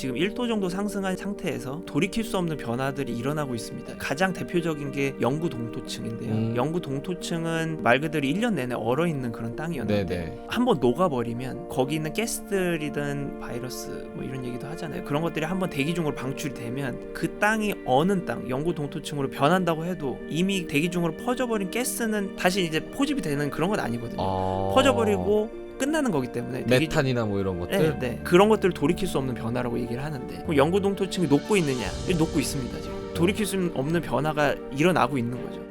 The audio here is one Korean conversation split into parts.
지금 1도 정도 상승한 상태에서 돌이킬 수 없는 변화들이 일어나고 있습니다. 가장 대표적인 게 영구 동토층인데요. 영구 동토층은 말 그대로 1년 내내 얼어있는 그런 땅이었는데 한번 녹아버리면 거기 있는 가스들이든 바이러스 뭐 이런 얘기도 하잖아요. 그런 것들이 한번 대기 중으로 방출이 되면 그 땅이 어는 땅, 영구 동토층으로 변한다고 해도 이미 대기 중으로 퍼져버린 가스는 다시 이제 포집이 되는 그런 건 아니거든요. 퍼져버리고 끝나는 거기 때문에 메탄이나 뭐 이런 것들 그런 것들을 돌이킬 수 없는 변화라고 얘기를 하는데 그럼 영구 동토층이 녹고 있느냐? 녹고 있습니다. 지금 돌이킬 수 없는 변화가 일어나고 있는 거죠.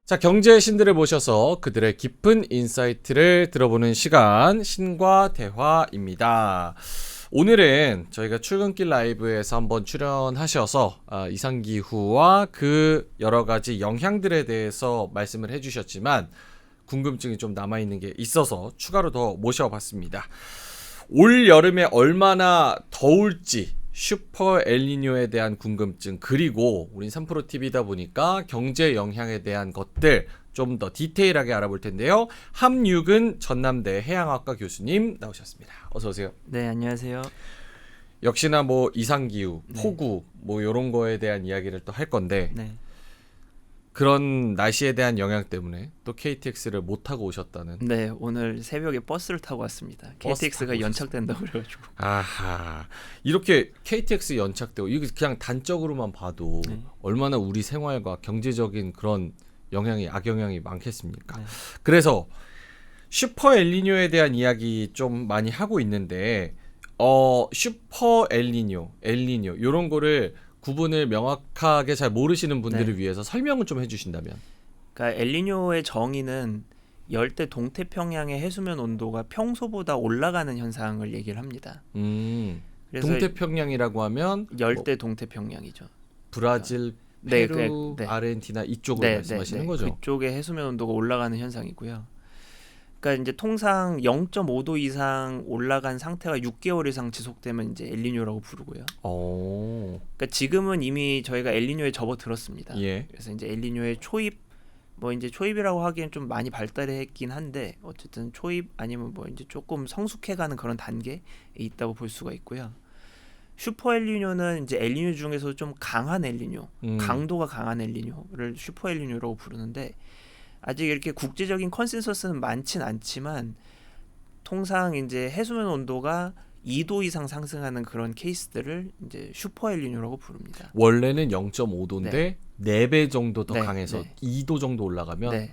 자, 경제의 신들을 모셔서 그들의 깊은 인사이트를 들어보는 시간, 신과 대화입니다. 오늘은 저희가 출근길 라이브에서 한번 출연하셔서 이상기후와 그 여러 가지 영향들에 대해서 말씀을 해주셨지만 궁금증이 좀 남아있는 게 있어서 추가로 더 모셔봤습니다. 올 여름에 얼마나 더울지 슈퍼 엘니뇨에 대한 궁금증, 그리고 우린 3프로TV다 보니까 경제 영향에 대한 것들 좀 더 디테일하게 알아볼 텐데요. 함육은 전남대 해양학과 교수님 나오셨습니다. 어서 오세요. 네, 안녕하세요. 역시나 뭐 이상기후, 폭우 뭐 이런 거에 대한 이야기를 또 할 건데 그런 날씨에 대한 영향 때문에 또 KTX를 못 타고 오셨다는. 네, 오늘 새벽에 버스를 타고 왔습니다. KTX가 연착된다고 그래가지고. 아하, 이렇게 KTX 연착되고 이게 그냥 단적으로만 봐도 얼마나 우리 생활과 경제적인 그런 영향이, 악영향이 많겠습니까? 그래서 슈퍼 엘니뇨에 대한 이야기 좀 많이 하고 있는데 슈퍼 엘니뇨, 엘니뇨 이런 거를 구분을 명확하게 잘 모르시는 분들을 위해서 설명을 좀 해주신다면. 그러니까 엘니뇨의 정의는 열대 동태평양의 해수면 온도가 평소보다 올라가는 현상을 얘기를 합니다. 그래서 동태평양이라고 하면 열대 동태평양이죠. 브라질, 페루, 아르헨티나 이쪽을 말씀하시는 거죠? 그쪽에 해수면 온도가 올라가는 현상이고요. 그러니까 이제 통상 0.5도 이상 올라간 상태가 6개월 이상 지속되면 이제 엘니뇨라고 부르고요. 그러니까 지금은 이미 저희가 엘니뇨에 접어들었습니다. 그래서 이제 엘니뇨의 초입, 뭐 이제 초입이라고 하기엔 좀 많이 발달했긴 한데 어쨌든 초입 아니면 뭐 이제 조금 성숙해가는 그런 단계에 있다고 볼 수가 있고요. 슈퍼 엘니뇨는 이제 엘니뇨 중에서 좀 강한 엘니뇨, 강도가 강한 엘니뇨를 슈퍼 엘니뇨라고 부르는데 아직 이렇게 국제적인 컨센서스는 많진 않지만 통상 이제 해수면 온도가 2도 이상 상승하는 그런 케이스들을 이제 슈퍼 엘니뇨라고 부릅니다. 원래는 0.5도인데 4배 정도 더 강해서 2도 정도 올라가면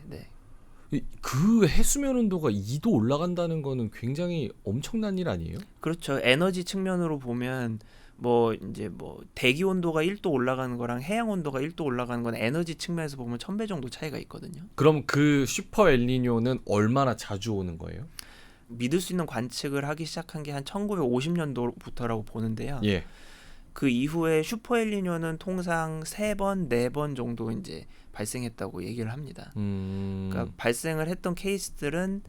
그 해수면 온도가 2도 올라간다는 거는 굉장히 엄청난 일 아니에요? 그렇죠. 에너지 측면으로 보면 뭐 이제 뭐 대기 온도가 1도 올라가는 거랑 해양 온도가 1도 올라가는 건 에너지 측면에서 보면 1000배 정도 차이가 있거든요. 그럼 그 슈퍼 엘니뇨는 얼마나 자주 오는 거예요? 믿을 수 있는 관측을 하기 시작한 게 한 1950년도부터라고 보는데요. 그 이후에 슈퍼 엘니뇨는 통상 3번, 4번 정도 이제 발생했다고 얘기를 합니다. 그러니까 발생을 했던 케이스들은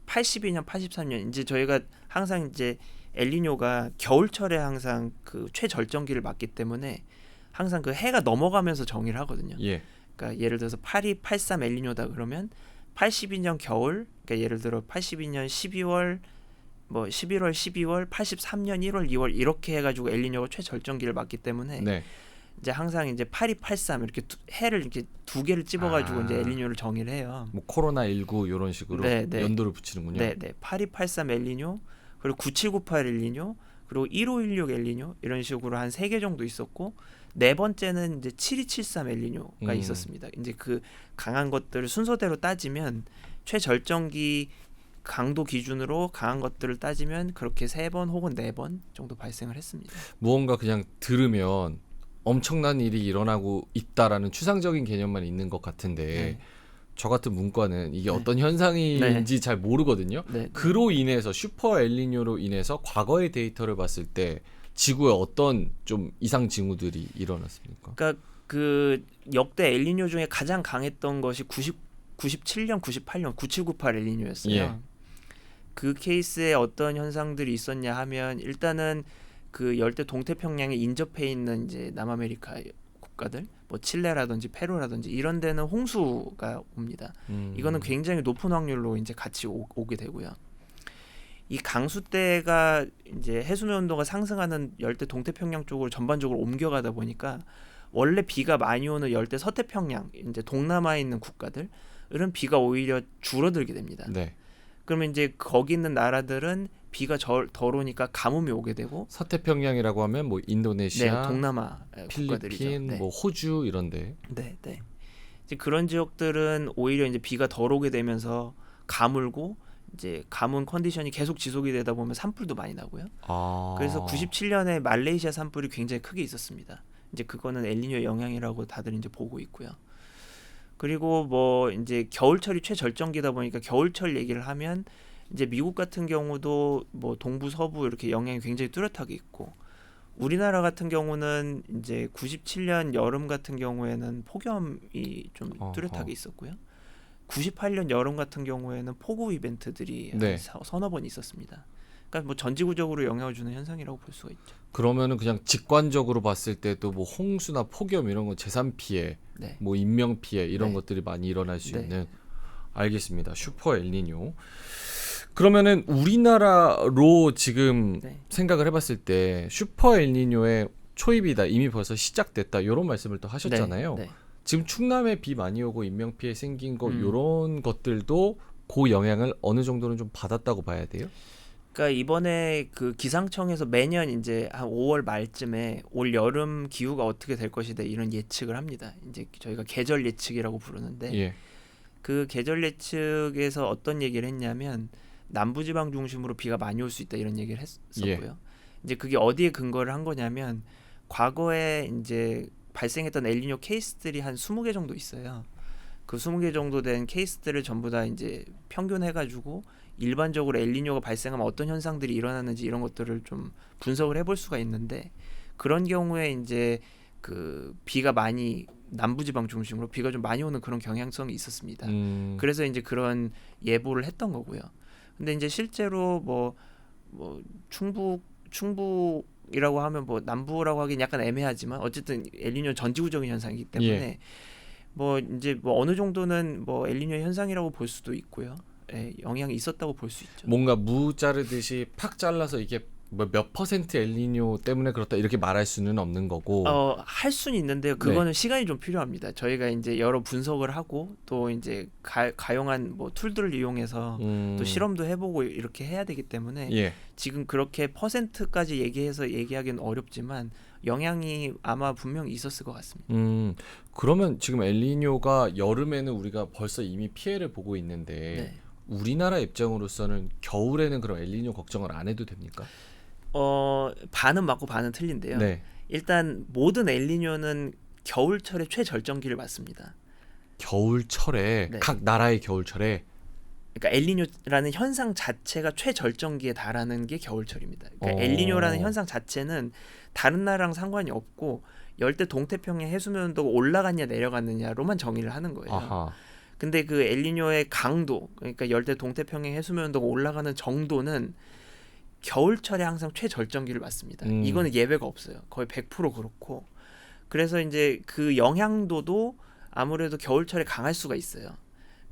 82년, 83년 이제 저희가 항상 이제 엘니뇨가 겨울철에 항상 그 최절정기를 맞기 때문에 항상 그 해가 넘어가면서 정의를 하거든요. 그러니까 예를 들어서 82, 83 엘니뇨다 그러면 82년 겨울, 그러니까 예를 들어 82년 12월, 뭐 11월, 12월, 83년 1월, 2월 이렇게 해가지고 엘니뇨가 최절정기를 맞기 때문에 이제 항상 이제 82, 83 이렇게 해를 이렇게 두 개를 찝어가지고 이제 엘니뇨를 정의를 해요. 뭐 코로나 19 이런 식으로 연도를 붙이는군요. 82, 83 엘니뇨, 그리고 9798 엘니뇨, 그리고 1516 엘니뇨 이런 식으로 한 3개 정도 있었고 네 번째는 이제 7273 엘니뇨가 있었습니다. 이제 그 강한 것들을 순서대로 따지면 최절정기 강도 기준으로 강한 것들을 따지면 그렇게 3번 혹은 4번 정도 발생을 했습니다. 무언가 그냥 들으면 엄청난 일이 일어나고 있다라는 추상적인 개념만 있는 것 같은데 저 같은 문과는 이게 어떤 현상인지 잘 모르거든요. 그로 인해서 슈퍼 엘니뇨로 인해서 과거의 데이터를 봤을 때 지구에 어떤 좀 이상 징후들이 일어났습니까? 그러니까 그 역대 엘니뇨 중에 가장 강했던 것이 97년, 98년 9798 엘니뇨였어요. 그 케이스에 어떤 현상들이 있었냐 하면 일단은 그 열대 동태평양에 인접해 있는 이제 남아메리카 국가들, 뭐 칠레라든지 페루라든지 이런 데는 홍수가 옵니다. 이거는 굉장히 높은 확률로 이제 같이 오게 되고요. 이 강수대가 이제 해수면 온도가 상승하는 열대 동태평양 쪽으로 전반적으로 옮겨가다 보니까 원래 비가 많이 오는 열대 서태평양 이제 동남아에 있는 국가들은 비가 오히려 줄어들게 됩니다. 네. 그러면 이제 거기 있는 나라들은 비가 덜 오니까 가뭄이 오게 되고 서태평양이라고 하면 뭐 인도네시아, 네, 동남아 필리핀, 국가들이죠. 네. 뭐 호주 이런데. 네, 네. 이제 그런 지역들은 오히려 이제 비가 덜 오게 되면서 가물고 이제 가뭄 컨디션이 계속 지속이 되다 보면 산불도 많이 나고요. 그래서 97년에 말레이시아 산불이 굉장히 크게 있었습니다. 이제 그거는 엘니뇨 영향이라고 다들 이제 보고 있고요. 그리고 뭐 이제 겨울철이 최절정기다 보니까 겨울철 얘기를 하면 이제 미국 같은 경우도 뭐 동부 서부 이렇게 영향이 굉장히 뚜렷하게 있고 우리나라 같은 경우는 이제 97년 여름 같은 경우에는 폭염이 좀 뚜렷하게 있었고요. 98년 여름 같은 경우에는 폭우 이벤트들이 네. 서너 번 있었습니다. 그러니까 뭐 전지구적으로 영향을 주는 현상이라고 볼 수가 있죠. 그러면은 그냥 직관적으로 봤을 때도 뭐 홍수나 폭염 이런 거 재산 피해, 네. 뭐 인명 피해 이런 네. 것들이 많이 일어날 수 네. 있는. 알겠습니다. 슈퍼 엘니뇨. 그러면은 우리나라로 지금 네. 생각을 해봤을 때 슈퍼 엘니뇨의 초입이다, 이미 벌써 시작됐다 이런 말씀을 또 하셨잖아요. 네. 네. 지금 충남에 비 많이 오고 인명 피해 생긴 거 이런 것들도 그 영향을 어느 정도는 좀 받았다고 봐야 돼요? 그러니까 이번에 그 기상청에서 매년 이제 한 5월 말쯤에 올 여름 기후가 어떻게 될 것이다 이런 예측을 합니다. 이제 저희가 계절 예측이라고 부르는데 예. 그 계절 예측에서 어떤 얘기를 했냐면 남부지방 중심으로 비가 많이 올 수 있다 이런 얘기를 했었고요. 예. 이제 그게 어디에 근거를 한 거냐면 과거에 이제 발생했던 엘니뇨 케이스들이 한 20개 정도 있어요. 그 20개 정도 된 케이스들을 전부 다 이제 평균해가지고 일반적으로 엘니뇨가 발생하면 어떤 현상들이 일어나는지 이런 것들을 좀 분석을 해볼 수가 있는데 그런 경우에 이제 그 비가 많이 남부지방 중심으로 비가 좀 많이 오는 그런 경향성이 있었습니다. 그래서 이제 그런 예보를 했던 거고요. 근데 이제 실제로 뭐 충북이라고 하면 뭐 남부라고 하긴 약간 애매하지만 어쨌든 엘니뇨 전지구적인 현상이기 때문에 예. 뭐 이제 뭐 어느 정도는 뭐 엘니뇨 현상이라고 볼 수도 있고요. 예, 영향이 있었다고 볼 수 있죠. 뭔가 무 자르듯이 팍 잘라서 이게 뭐 몇 퍼센트 엘니뇨 때문에 그렇다 이렇게 말할 수는 없는 거고. 할 수는 있는데요. 그거는 시간이 좀 필요합니다. 저희가 이제 여러 분석을 하고 또 이제 가용한 뭐 툴들을 이용해서 또 실험도 해보고 이렇게 해야 되기 때문에 예. 지금 그렇게 퍼센트까지 얘기해서 얘기하기는 어렵지만 영향이 아마 분명히 있었을 것 같습니다. 그러면 지금 엘니뇨가 여름에는 우리가 벌써 이미 피해를 보고 있는데 네. 우리나라 입장으로서는 겨울에는 그럼 엘니뇨 걱정을 안 해도 됩니까? 반은 맞고 반은 틀린데요. 네. 일단 모든 엘니뇨는 겨울철에 최절정기를 맞습니다. 겨울철에 네. 각 나라의 겨울철에 그러니까 엘니뇨라는 현상 자체가 최절정기에 달하는 게 겨울철입니다. 그러니까 엘니뇨라는 현상 자체는 다른 나라랑 상관이 없고 열대 동태평양 해수면 온도가 올라갔냐 내려갔느냐로만 정의를 하는 거예요. 아하. 근데 그 엘니뇨의 강도, 그러니까 열대 동태평양 해수면 온도가 올라가는 정도는 겨울철에 항상 최절정기를 맞습니다. 이거는 예외가 없어요. 거의 100% 그렇고. 그래서 이제 그 영향도도 아무래도 겨울철에 강할 수가 있어요.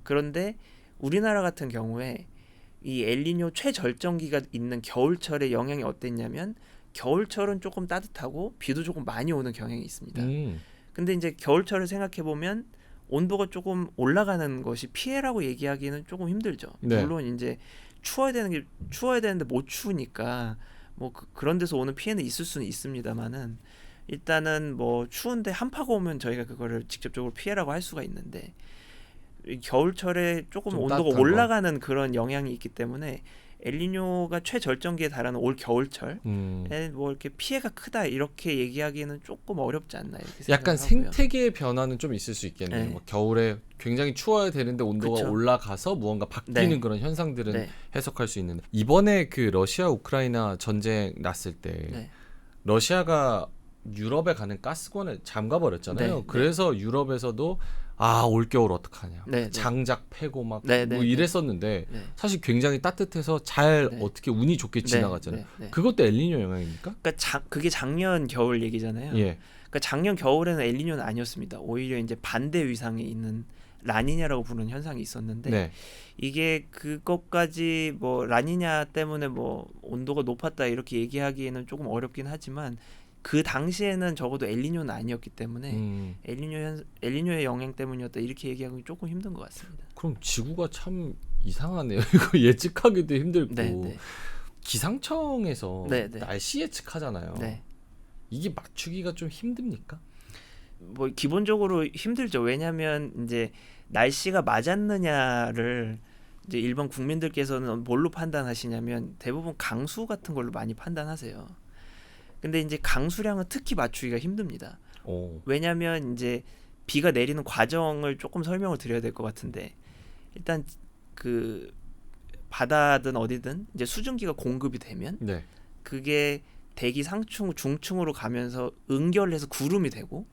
그런데 우리나라 같은 경우에 이 엘니뇨 최절정기가 있는 겨울철의 영향이 어땠냐면 겨울철은 조금 따뜻하고 비도 조금 많이 오는 경향이 있습니다. 근데 이제 겨울철을 생각해 보면 온도가 조금 올라가는 것이 피해라고 얘기하기는 조금 힘들죠. 네. 물론 이제 추워야 되는데 못 추우니까 뭐 그런 데서 오는 피해는 있을 수는 있습니다만은 일단은 뭐 추운데 한파가 오면 저희가 그거를 직접적으로 피해라고 할 수가 있는데 겨울철에 조금 온도가 올라가는 그런 영향이 있기 때문에 엘니뇨가 최절정기에 달하는 올 겨울철에 뭐 이렇게 피해가 크다 이렇게 얘기하기는 조금 어렵지 않나 이렇게 약간 생각하고요. 생태계의 변화는 좀 있을 수 있겠네요. 네. 뭐 겨울에 굉장히 추워야 되는데 온도가 그쵸. 올라가서 무언가 바뀌는 네. 그런 현상들은 네. 해석할 수 있는데 이번에 그 러시아 우크라이나 전쟁 났을 때 네. 러시아가 유럽에 가는 가스관을 잠가버렸잖아요. 네. 그래서 유럽에서도 올겨울 어떡하냐. 네. 장작 패고 막 네. 뭐 이랬었는데 네. 사실 굉장히 따뜻해서 잘 네. 어떻게 운이 좋게 지나갔잖아요. 네. 그것도 엘니뇨 영향입니까? 그러니까 그게 작년 겨울 얘기잖아요. 예. 그러니까 작년 겨울에는 엘니뇨는 아니었습니다. 오히려 이제 반대 위상에 있는 라니냐라고 부르는 현상이 있었는데 네. 이게 그것까지 뭐 라니냐 때문에 뭐 온도가 높았다 이렇게 얘기하기에는 조금 어렵긴 하지만 그 당시에는 적어도 엘니뇨는 아니었기 때문에 엘니뇨의 영향 때문이었다 이렇게 얘기하기 조금 힘든 것 같습니다. 그럼 지구가 참 이상하네요. 이거 예측하기도 힘들고 네. 기상청에서 네. 날씨 예측하잖아요. 네. 이게 맞추기가 좀 힘듭니까? 뭐 기본적으로 힘들죠. 왜냐하면 이제 날씨가 맞았느냐를 이제 일반 국민들께서는 뭘로 판단하시냐면 대부분 강수 같은 걸로 많이 판단하세요. 근데 이제 강수량은 특히 맞추기가 힘듭니다. 왜냐하면 이제 비가 내리는 과정을 조금 설명을 드려야 될 것 같은데 일단 그 바다든 어디든 이제 수증기가 공급이 되면 그게 대기 상층 중층으로 가면서 응결해서 구름이 되고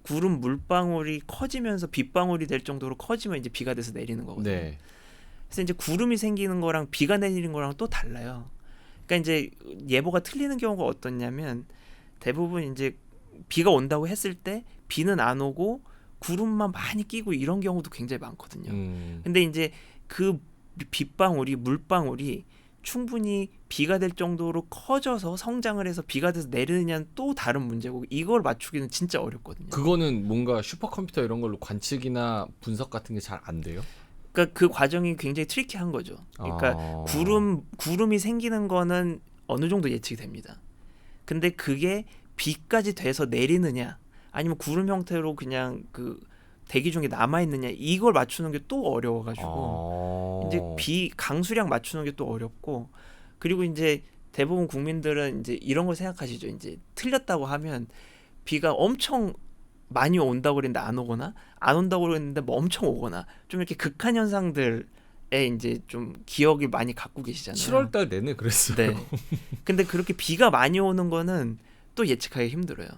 구름 물방울이 커지면서 빗방울이 될 정도로 커지면 이제 비가 돼서 내리는 거거든요. 그래서 이제 구름이 생기는 거랑 비가 내리는 거랑 또 달라요. 그러니까 이제 예보가 틀리는 경우가 어떻냐면 대부분 이제 비가 온다고 했을 때 비는 안 오고 구름만 많이 끼고 이런 경우도 굉장히 많거든요. 근데 이제 그 빗방울이 물방울이 충분히 비가 될 정도로 커져서 성장을 해서 비가 돼서 내리느냐는 또 다른 문제고 이걸 맞추기는 진짜 어렵거든요. 그거는 뭔가 슈퍼컴퓨터 이런 걸로 관측이나 분석 같은 게 잘 안 돼요? 그러니까 그 과정이 굉장히 트리키한 거죠. 그러니까 구름이 생기는 거는 어느 정도 예측이 됩니다. 근데 그게 비까지 돼서 내리느냐 아니면 구름 형태로 그냥 그 대기 중에 남아 있느냐 이걸 맞추는 게 또 어려워가지고 이제 강수량 맞추는 게 또 어렵고 그리고 이제 대부분 국민들은 이제 이런 걸 생각하시죠. 이제 틀렸다고 하면 비가 엄청 많이 온다고 그랬는데 안 오거나 안 온다고 그랬는데 뭐 엄청 오거나 좀 이렇게 극한 현상들에 이제 좀 기억을 많이 갖고 계시잖아요. 7월달 내내 그랬어요. 네. 근데 그렇게 비가 많이 오는 거는 또 예측하기 힘들어요.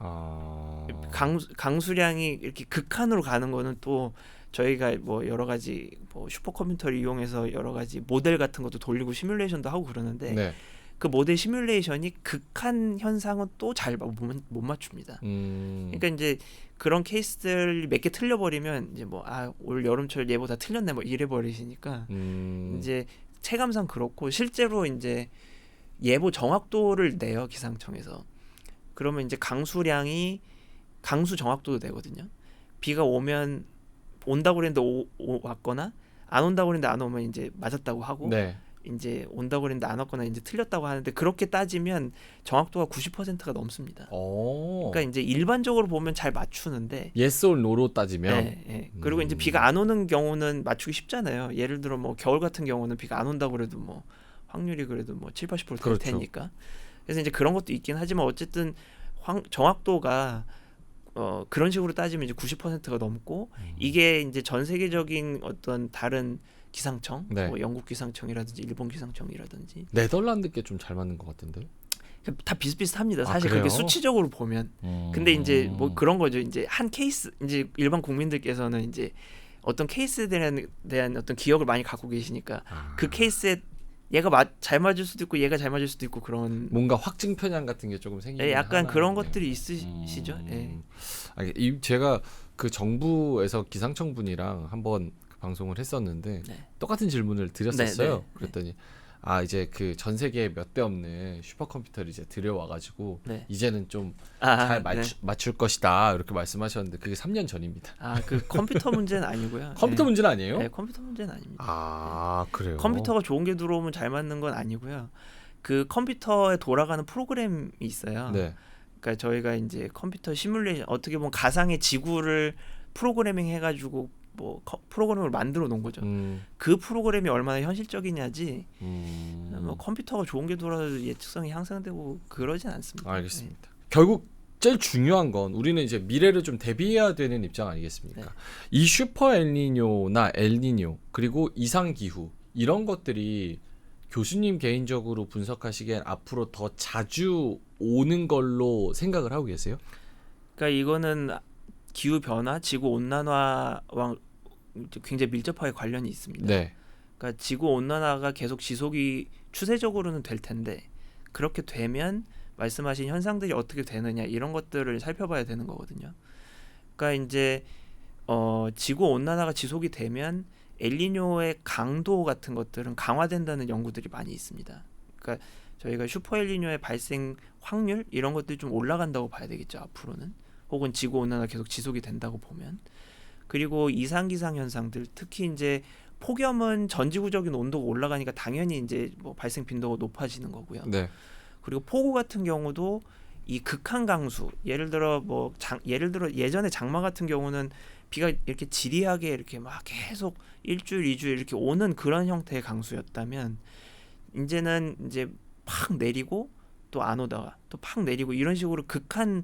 강수량이 이렇게 극한으로 가는 거는 또 저희가 뭐 여러 가지 뭐 슈퍼컴퓨터를 이용해서 여러 가지 모델 같은 것도 돌리고 시뮬레이션도 하고 그러는데 그 모델 시뮬레이션이 극한 현상은 또 잘 못 맞춥니다. 그러니까 이제 그런 케이스들 몇 개 틀려버리면 이제 뭐 올 여름철 예보 다 틀렸네 뭐 이래 버리시니까 이제 체감상 그렇고 실제로 이제 예보 정확도를 내요 기상청에서. 그러면 이제 강수 정확도도 되거든요. 비가 오면 온다고 그랬는데 왔거나 안 온다고 그랬는데 안 오면 이제 맞았다고 하고 이제 온다고 그랬는데 안 왔거나 이제 틀렸다고 하는데 그렇게 따지면 정확도가 90%가 넘습니다. 그러니까 이제 일반적으로 보면 잘 맞추는데 yes or no로 따지면 그리고 이제 비가 안 오는 경우는 맞추기 쉽잖아요. 예를 들어 뭐 겨울 같은 경우는 비가 안 온다고 그래도 뭐 확률이 그래도 뭐 7-80% 될 테니까. 그래서 이제 그런 것도 있긴 하지만 어쨌든 정확도가 그런 식으로 따지면 이제 90%가 넘고 이게 이제 전 세계적인 어떤 다른 기상청, 뭐 영국 기상청이라든지 일본 기상청이라든지 네덜란드 게 좀 잘 맞는 것 같은데. 다 비슷비슷합니다. 사실 그게 수치적으로 보면. 근데 이제 뭐 그런 거죠. 이제 한 케이스 이제 일반 국민들께서는 이제 어떤 케이스에 대한 어떤 기억을 많이 갖고 계시니까 그 케이스에 얘가 잘 맞을 수도 있고 얘가 잘 맞을 수도 있고 그런 뭔가 확증 편향 같은 게 조금 생기는 약간 그런 것들이 있으시죠. 제가 그 정부에서 기상청 분이랑 한번 방송을 했었는데 똑같은 질문을 드렸었어요. 그랬더니 이제 그 전 세계에 몇 대 없는 슈퍼컴퓨터를 이제 들여와가지고 이제는 좀 잘 맞출 것이다 이렇게 말씀하셨는데 그게 3년 전입니다. 그 컴퓨터 문제는 아니고요. 컴퓨터 문제는 아니에요? 네, 컴퓨터 문제는 아닙니다. 그래요? 컴퓨터가 좋은 게 들어오면 잘 맞는 건 아니고요. 그 컴퓨터에 돌아가는 프로그램이 있어요. 그러니까 저희가 이제 컴퓨터 시뮬레이션 어떻게 보면 가상의 지구를 프로그래밍 해가지고 뭐 프로그램을 만들어 놓은 거죠. 그 프로그램이 얼마나 현실적이냐지 뭐 컴퓨터가 좋은 게 돌아도 예측성이 향상되고 그러진 않습니다. 알겠습니다. 결국 제일 중요한 건 우리는 이제 미래를 좀 대비해야 되는 입장 아니겠습니까? 이 슈퍼 엘니뇨나 엘니뇨 그리고 이상 기후 이런 것들이 교수님 개인적으로 분석하시기엔 앞으로 더 자주 오는 걸로 생각을 하고 계세요? 그러니까 이거는 기후 변화, 지구 온난화와 굉장히 밀접하게 관련이 있습니다. 그러니까 지구 온난화가 계속 지속이 추세적으로는 될 텐데 그렇게 되면 말씀하신 현상들이 어떻게 되느냐 이런 것들을 살펴봐야 되는 거거든요. 그러니까 이제 지구 온난화가 지속이 되면 엘니뇨의 강도 같은 것들은 강화된다는 연구들이 많이 있습니다. 그러니까 저희가 슈퍼 엘니뇨의 발생 확률 이런 것들이 좀 올라간다고 봐야 되겠죠, 앞으로는. 혹은 지구 온난화 계속 지속이 된다고 보면. 그리고 이상기상 현상들, 특히 이제 폭염은 전지구적인 온도가 올라가니까 당연히 이제 뭐 발생 빈도가 높아지는 거고요. 네. 그리고 폭우 같은 경우도 이 극한 강수, 예를 들어 예전에 장마 같은 경우는 비가 이렇게 지리하게 이렇게 막 계속 일주일, 이주일 이렇게 오는 그런 형태의 강수였다면 이제는 이제 팍 내리고 또 안 오다가 또 팍 내리고 이런 식으로 극한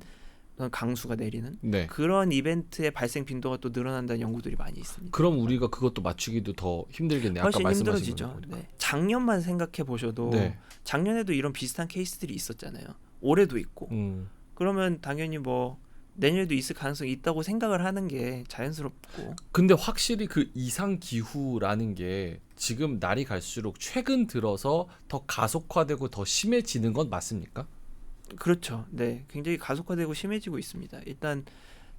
강수가 내리는 네. 그런 이벤트의 발생 빈도가 또 늘어난다는 연구들이 많이 있습니다. 그럼 우리가 그것도 맞추기도 더 힘들겠네요. 아까 훨씬 말씀하신 힘들어지죠. 네. 작년만 생각해 보셔도 네. 작년에도 이런 비슷한 케이스들이 있었잖아요. 올해도 있고. 그러면 당연히 뭐 내년에도 있을 가능성이 있다고 생각을 하는 게 자연스럽고. 근데 확실히 그 이상 기후라는 게 지금 날이 갈수록 최근 들어서 더 가속화되고 더 심해지는 건 맞습니까? 그렇죠. 네, 굉장히 가속화되고 심해지고 있습니다. 일단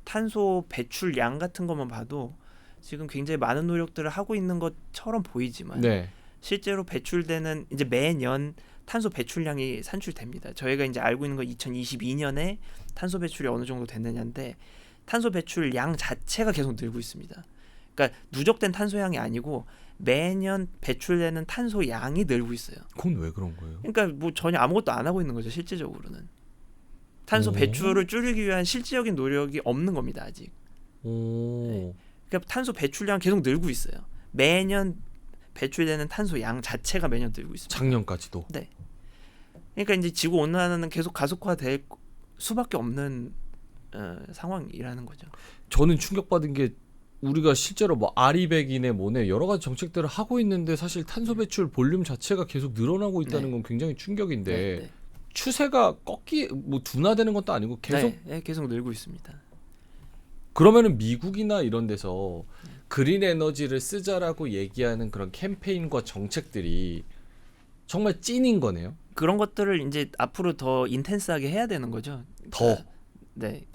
탄소 배출량 같은 것만 봐도 지금 굉장히 많은 노력들을 하고 있는 것처럼 보이지만 네. 실제로 배출되는 이제 매년 탄소 배출량이 산출됩니다. 저희가 이제 알고 있는 건 2022년에 탄소 배출이 어느 정도 됐느냐인데 탄소 배출량 자체가 계속 늘고 있습니다. 그러니까 누적된 탄소량이 아니고 매년 배출되는 탄소 양이 늘고 있어요. 그건 왜 그런 거예요? 그러니까 뭐 전혀 아무것도 안 하고 있는 거죠, 실제적으로는. 탄소 배출을 줄이기 위한 실질적인 노력이 없는 겁니다, 아직. 네. 그러니까 탄소 배출량 계속 늘고 있어요. 매년 배출되는 탄소 양 자체가 매년 늘고 있습니다. 작년까지도. 네. 그러니까 이제 지구 온난화는 계속 가속화될 수밖에 없는 상황이라는 거죠. 저는 충격받은 게 우리가 실제로 뭐 아리백이네 뭐네 여러 가지 정책들을 하고 있는데 사실 탄소 배출 볼륨 자체가 계속 늘어나고 있다는 건 굉장히 충격인데 추세가 뭐 둔화되는 것도 아니고 계속 계속 늘고 있습니다. 그러면은 미국이나 이런 데서 그린 에너지를 쓰자라고 얘기하는 그런 캠페인과 정책들이 정말 찐인 거네요. 그런 것들을 이제 앞으로 더 인텐스하게 해야 되는 거죠. 더. 네.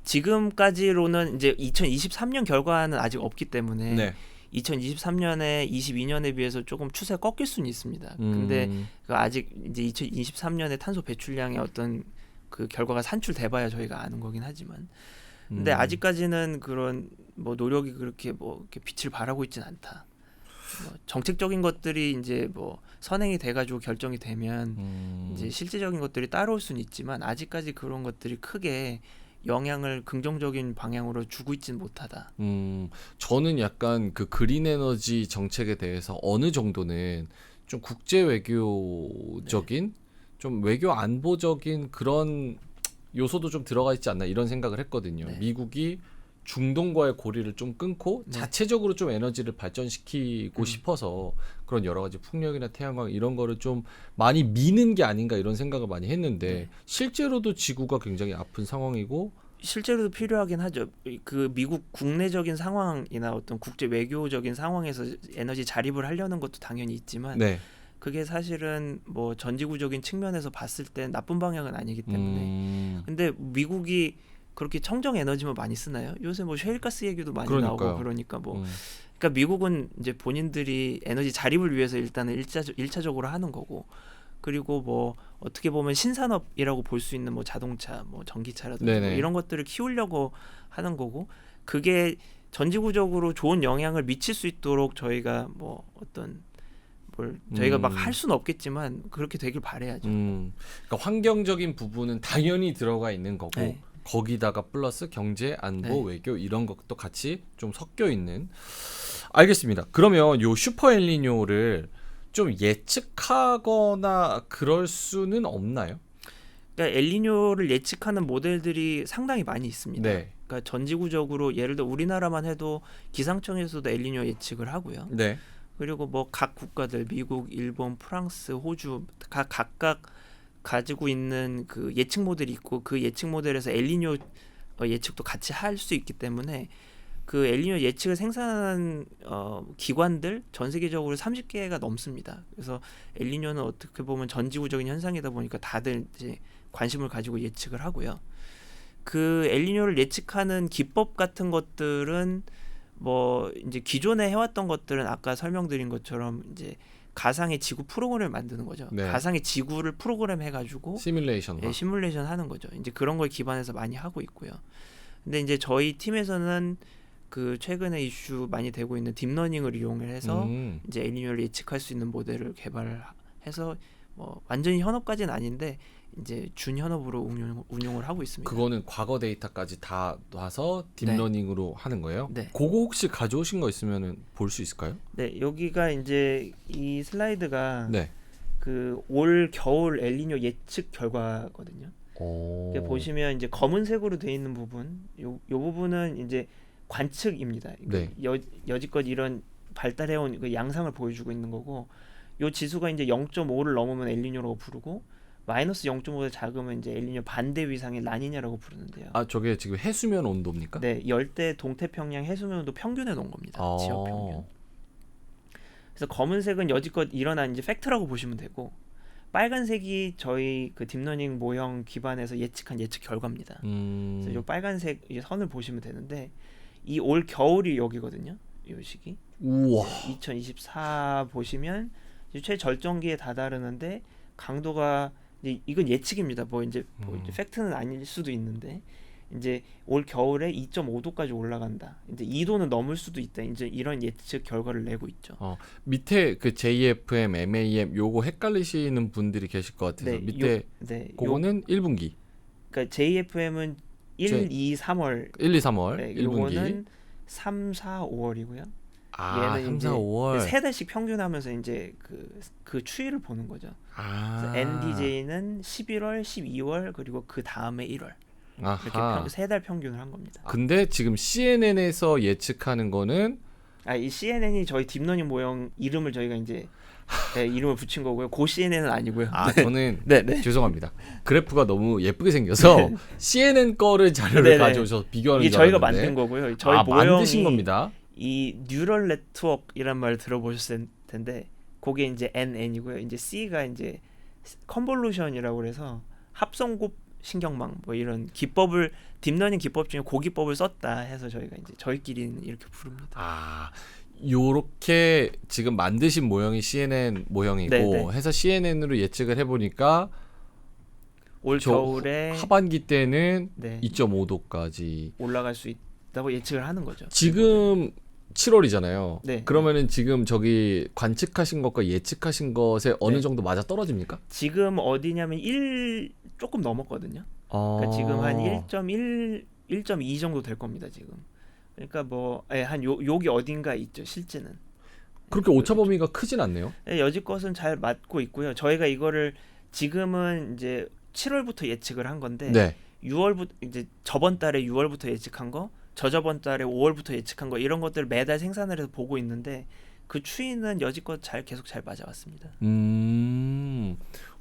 지금까지로는 이제 2023년 결과는 아직 없기 때문에 2023년에 22년에 비해서 조금 추세가 꺾일 수는 있습니다. 근데 아직 이제 2023년에 탄소 배출량의 어떤 그 결과가 산출돼봐야 저희가 아는 거긴 하지만, 근데 아직까지는 그런 뭐 노력이 그렇게 뭐 이렇게 빛을 발하고 있지는 않다. 뭐 정책적인 것들이 이제 뭐 선행이 돼가지고 결정이 되면 이제 실질적인 것들이 따라올 수는 있지만 아직까지 그런 것들이 크게 영향을 긍정적인 방향으로 주고 있지는 못하다. 저는 약간 그 그린 에너지 정책에 대해서 어느 정도는 좀 국제 외교적인 좀 외교 안보적인 그런 요소도 좀 들어가 있지 않나 이런 생각을 했거든요. 미국이 중동과의 고리를 좀 끊고 자체적으로 좀 에너지를 발전시키고 싶어서 그런 여러 가지 풍력이나 태양광 이런 거를 좀 많이 미는 게 아닌가 이런 생각을 많이 했는데 실제로도 지구가 굉장히 아픈 상황이고 실제로도 필요하긴 하죠. 그 미국 국내적인 상황이나 어떤 국제 외교적인 상황에서 에너지 자립을 하려는 것도 당연히 있지만 그게 사실은 뭐 전지구적인 측면에서 봤을 때 나쁜 방향은 아니기 때문에 근데 미국이 그렇게 청정 에너지만 많이 쓰나요? 요새 뭐 셰일가스 얘기도 많이 나오고 그러니까 뭐 그러니까 미국은 이제 본인들이 에너지 자립을 위해서 일단은 일차적으로 하는 거고, 그리고 뭐 어떻게 보면 신산업이라고 볼 수 있는 뭐 자동차, 뭐 전기차라든지 뭐 이런 것들을 키우려고 하는 거고, 그게 전지구적으로 좋은 영향을 미칠 수 있도록 저희가 뭐 어떤 저희가 막 할 수는 없겠지만 그렇게 되길 바라야죠. 그러니까 환경적인 부분은 당연히 들어가 있는 거고 거기다가 플러스 경제, 안보, 외교 이런 것도 같이 좀 섞여 있는. 알겠습니다. 그러면 요 슈퍼 엘니뇨를 좀 예측하거나 그럴 수는 없나요? 그러니까 엘니뇨를 예측하는 모델들이 상당히 많이 있습니다. 그러니까 전지구적으로 예를 들어 우리나라만 해도 기상청에서도 엘니뇨 예측을 하고요. 그리고 뭐 각 국가들 미국, 일본, 프랑스, 호주 각각 가지고 있는 그 예측 모델이 있고 그 예측 모델에서 엘니뇨 예측도 같이 할 수 있기 때문에 그 엘니뇨 예측을 생산하는 기관들 전 세계적으로 30개가 넘습니다. 그래서 엘니뇨는 어떻게 보면 전지구적인 현상이다 보니까 다들 이제 관심을 가지고 예측을 하고요. 그 엘니뇨를 예측하는 기법 같은 것들은 뭐 이제 기존에 해왔던 것들은 아까 설명드린 것처럼 이제 가상의 지구 프로그램을 만드는 거죠. 네. 가상의 지구를 프로그램 해가지고 시뮬레이션. 예, 시뮬레이션 하는 거죠. 이제 그런 걸 기반해서 많이 하고 있고요. 근데 이제 저희 팀에서는 그 최근에 이슈 많이 되고 있는 딥러닝을 이용을 해서 이제 엘니뇨를 예측할 수 있는 모델을 개발해서 뭐 완전히 현업까지는 아닌데 이제 준현업으로 운용을 하고 있습니다. 그거는 과거 데이터까지 다 놔서 딥러닝으로 하는 거예요? 네. 그거 혹시 가져오신 거 있으면 볼 수 있을까요? 네, 여기가 이제 이 슬라이드가 네. 그 올 겨울 엘니뇨 예측 결과거든요. 보시면 이제 검은색으로 돼 있는 부분, 요 부분은 이제 관측입니다. 네. 여지껏 이런 발달해온 그 양상을 보여주고 있는 거고, 요 지수가 이제 0.5를 넘으면 엘니뇨라고 부르고, 마이너스 0.5보다 작으면 이제 엘니뇨 반대 위상의 라니냐라고 부르는데요. 아, 저게 지금 해수면 온도입니까? 네, 열대 동태평양 해수면 온도 평균해 놓은 겁니다. 지역 평균. 그래서 검은색은 여지껏 일어난 이제 팩트라고 보시면 되고, 빨간색이 저희 그 딥러닝 모형 기반에서 예측한 예측 결과입니다. 그래서 이 빨간색 선을 보시면 되는데, 이 올 겨울이 여기거든요. 이 시기. 우와. 2024 보시면 이제 최절정기에 다다르는데 강도가 이건 예측입니다. 뭐 이제 팩트는 아닐 수도 있는데 이제 올 겨울에 2.5도까지 올라간다. 이제 2도는 넘을 수도 있다. 이제 이런 예측 결과를 내고 있죠. 밑에 그 JFM, MAM 요거 헷갈리시는 분들이 계실 것 같아서 밑에 그거는 1분기. 그러니까 JFM은 1, 2, 3월. 1, 2, 3월. 네, 1분기. 요거는 3, 4, 5월이고요. 얘는 3, 4, 5월. 세 달씩 평균하면서 이제 그 추이를 보는 거죠. 그래서 NDJ는 11월, 12월 그리고 그 다음에 1월. 이렇게 세 달 평균을 한 겁니다. 근데 지금 CNN에서 예측하는 거는 이 CNN이 저희 딥러닝 모형 이름을 저희가 이제 이름을 붙인 거고요. 고 CNN은 아니고요. 저는 죄송합니다. 그래프가 너무 예쁘게 생겨서 CNN 거를 자료를 가져오셔서 비교하는 이게 저희가 만든 거고요. 저희 모형이 만드신 겁니다. 이 뉴럴 네트워크이란 말 들어보셨을 텐데 그게 이제 NN이고요. 이제 C가 이제 컨볼루션이라고 그래서 합성곱 신경망 뭐 이런 기법을 딥러닝 기법 중에 고기법을 썼다 해서 저희가 이제 저희끼리는 이렇게 부릅니다. 요렇게 지금 만드신 모형이 CNN 모형이고 해서 CNN으로 예측을 해보니까 올 겨울에 하반기 때는 2.5도까지 올라갈 수 있다고 예측을 하는 거죠. 지금 7월이잖아요. 네. 그러면은 지금 저기 관측하신 것과 예측하신 것에 어느 정도 맞아 떨어집니까? 지금 어디냐면 1 조금 넘었거든요. 그러니까 지금 한 1.1, 1.2 정도 될 겁니다. 지금. 그러니까 뭐 한 여기 어딘가 있죠. 실제는. 그렇게 오차 범위가 크진 않네요. 여지껏은 잘 맞고 있고요. 저희가 이거를 지금은 이제 7월부터 예측을 한 건데 6월부터 이제 저번 달에 6월부터 예측한 거, 저저번 달에 5월부터 예측한 거 이런 것들을 매달 생산을 해서 보고 있는데 그 추이는 여지껏 계속 잘 맞아왔습니다.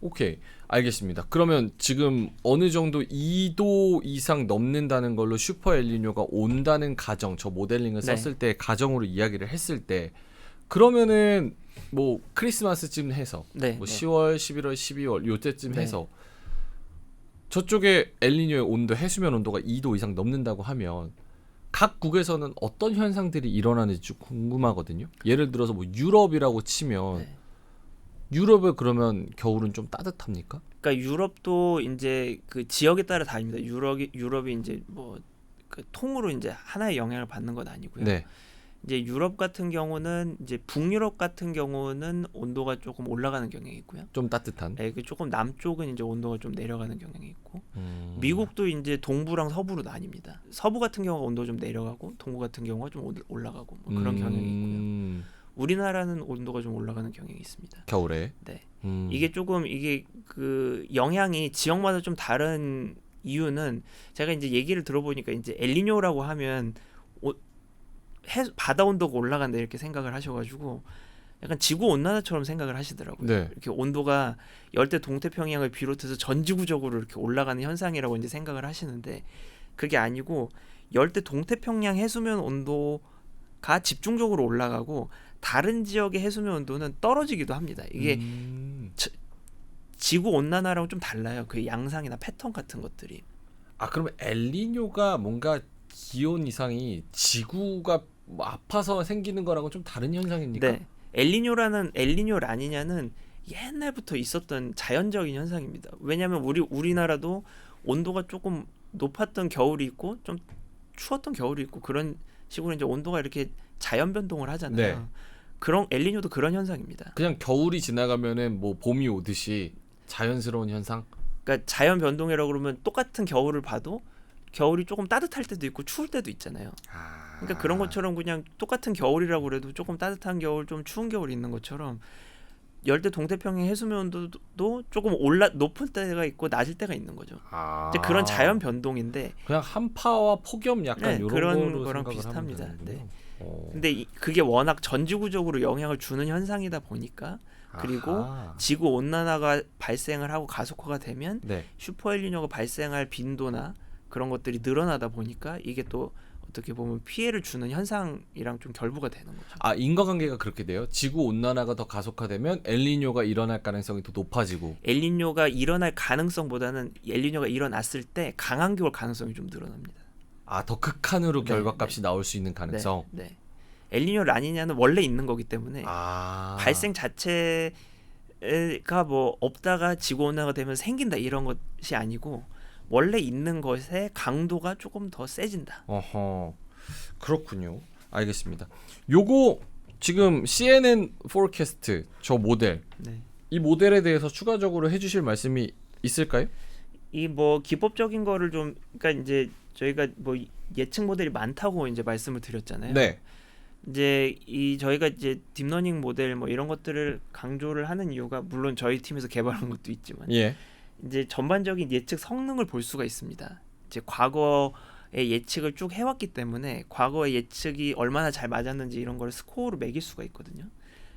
오케이, 알겠습니다. 그러면 지금 어느 정도 2도 이상 넘는다는 걸로 슈퍼 엘니뇨가 온다는 가정, 저 모델링을 썼을 때 가정으로 이야기를 했을 때 그러면은 뭐 크리스마스쯤 해서 뭐 10월, 11월, 12월 요때쯤 해서 저쪽에 엘니뇨의 온도, 해수면 온도가 2도 이상 넘는다고 하면 각 국에서는 어떤 현상들이 일어나는지 좀 궁금하거든요. 예를 들어서 뭐 유럽이라고 치면 유럽에 그러면 겨울은 좀 따뜻합니까? 그러니까 유럽도 이제 그 지역에 따라 다릅니다. 유럽이 이제 뭐 그 통으로 이제 하나의 영향을 받는 건 아니고요. 이제 유럽 같은 경우는 이제 북유럽 같은 경우는 온도가 조금 올라가는 경향이 있고요. 좀 따뜻한. 그 조금 남쪽은 이제 온도가 좀 내려가는 경향이 있고, 미국도 이제 동부랑 서부로 나뉩니다. 서부 같은 경우가 온도 좀 내려가고, 동부 같은 경우가 좀 올라가고 뭐 그런 경향이 있고요. 우리나라는 온도가 좀 올라가는 경향이 있습니다. 겨울에. 이게 조금 그 영향이 지역마다 좀 다른 이유는 제가 이제 얘기를 들어보니까 이제 엘니뇨라고 하면 바다 온도가 올라간다 이렇게 생각을 하셔가지고 약간 지구 온난화처럼 생각을 하시더라고요. 이렇게 온도가 열대 동태평양을 비롯해서 전 지구적으로 이렇게 올라가는 현상이라고 이제 생각을 하시는데 그게 아니고 열대 동태평양 해수면 온도가 집중적으로 올라가고 다른 지역의 해수면 온도는 떨어지기도 합니다. 이게 지구 온난화랑 좀 달라요. 그 양상이나 패턴 같은 것들이. 그러면 엘니뇨가 뭔가 기온 이상이 지구가 뭐 아파서 생기는 거랑은 좀 다른 현상입니까? 네. 엘니뇨 라니냐는 옛날부터 있었던 자연적인 현상입니다. 왜냐하면 우리나라도 온도가 조금 높았던 겨울이 있고 좀 추웠던 겨울이 있고 그런 식으로 이제 온도가 이렇게 자연 변동을 하잖아요. 네. 그런 엘니뇨도 그런 현상입니다. 그냥 겨울이 지나가면은 뭐 봄이 오듯이 자연스러운 현상? 그러니까 자연 변동이라고 그러면 똑같은 겨울을 봐도 겨울이 조금 따뜻할 때도 있고 추울 때도 있잖아요. 그러니까 그런 것처럼 그냥 똑같은 겨울이라고 그래도 조금 따뜻한 겨울, 좀 추운 겨울이 있는 것처럼 열대 동태평양 해수면 온도도 조금 높을 때가 있고 낮을 때가 있는 거죠. 이제 그런 자연 변동인데 그냥 한파와 폭염 약간 네, 이런 그런 거로 거랑 생각을 비슷합니다. 하면 되는군요. 네. 근데 그게 워낙 전지구적으로 영향을 주는 현상이다 보니까 그리고 지구 온난화가 발생을 하고 가속화가 되면 네. 슈퍼엘니뇨가 발생할 빈도나 그런 것들이 늘어나다 보니까 이게 또 어떻게 보면 피해를 주는 현상이랑 좀 결부가 되는 거죠. 인과관계가 그렇게 돼요? 지구 온난화가 더 가속화되면 엘니뇨가 일어날 가능성이 더 높아지고. 엘니뇨가 일어날 가능성보다는 엘니뇨가 일어났을 때 강한 겨울 가능성이 좀 늘어납니다. 더 극한으로 결과값이 나올 수 있는 가능성. 네. 엘니뇨 라니냐는 원래 있는 거기 때문에 발생 자체가 뭐 없다가 지구 온난화가 되면 생긴다 이런 것이 아니고 원래 있는 것의 강도가 조금 더 세진다. 그렇군요. 알겠습니다. 요거 지금 CNN 포캐스트 저 모델 이 모델에 대해서 추가적으로 해주실 말씀이 있을까요? 이 뭐 기법적인 거를 좀 그러니까 이제 저희가 뭐 예측 모델이 많다고 이제 말씀을 드렸잖아요. 네. 이제 저희가 이제 딥러닝 모델 뭐 이런 것들을 강조를 하는 이유가 물론 저희 팀에서 개발한 것도 있지만 이제 전반적인 예측 성능을 볼 수가 있습니다. 이제 과거의 예측을 쭉 해왔기 때문에 과거의 예측이 얼마나 잘 맞았는지 이런 걸 스코어로 매길 수가 있거든요.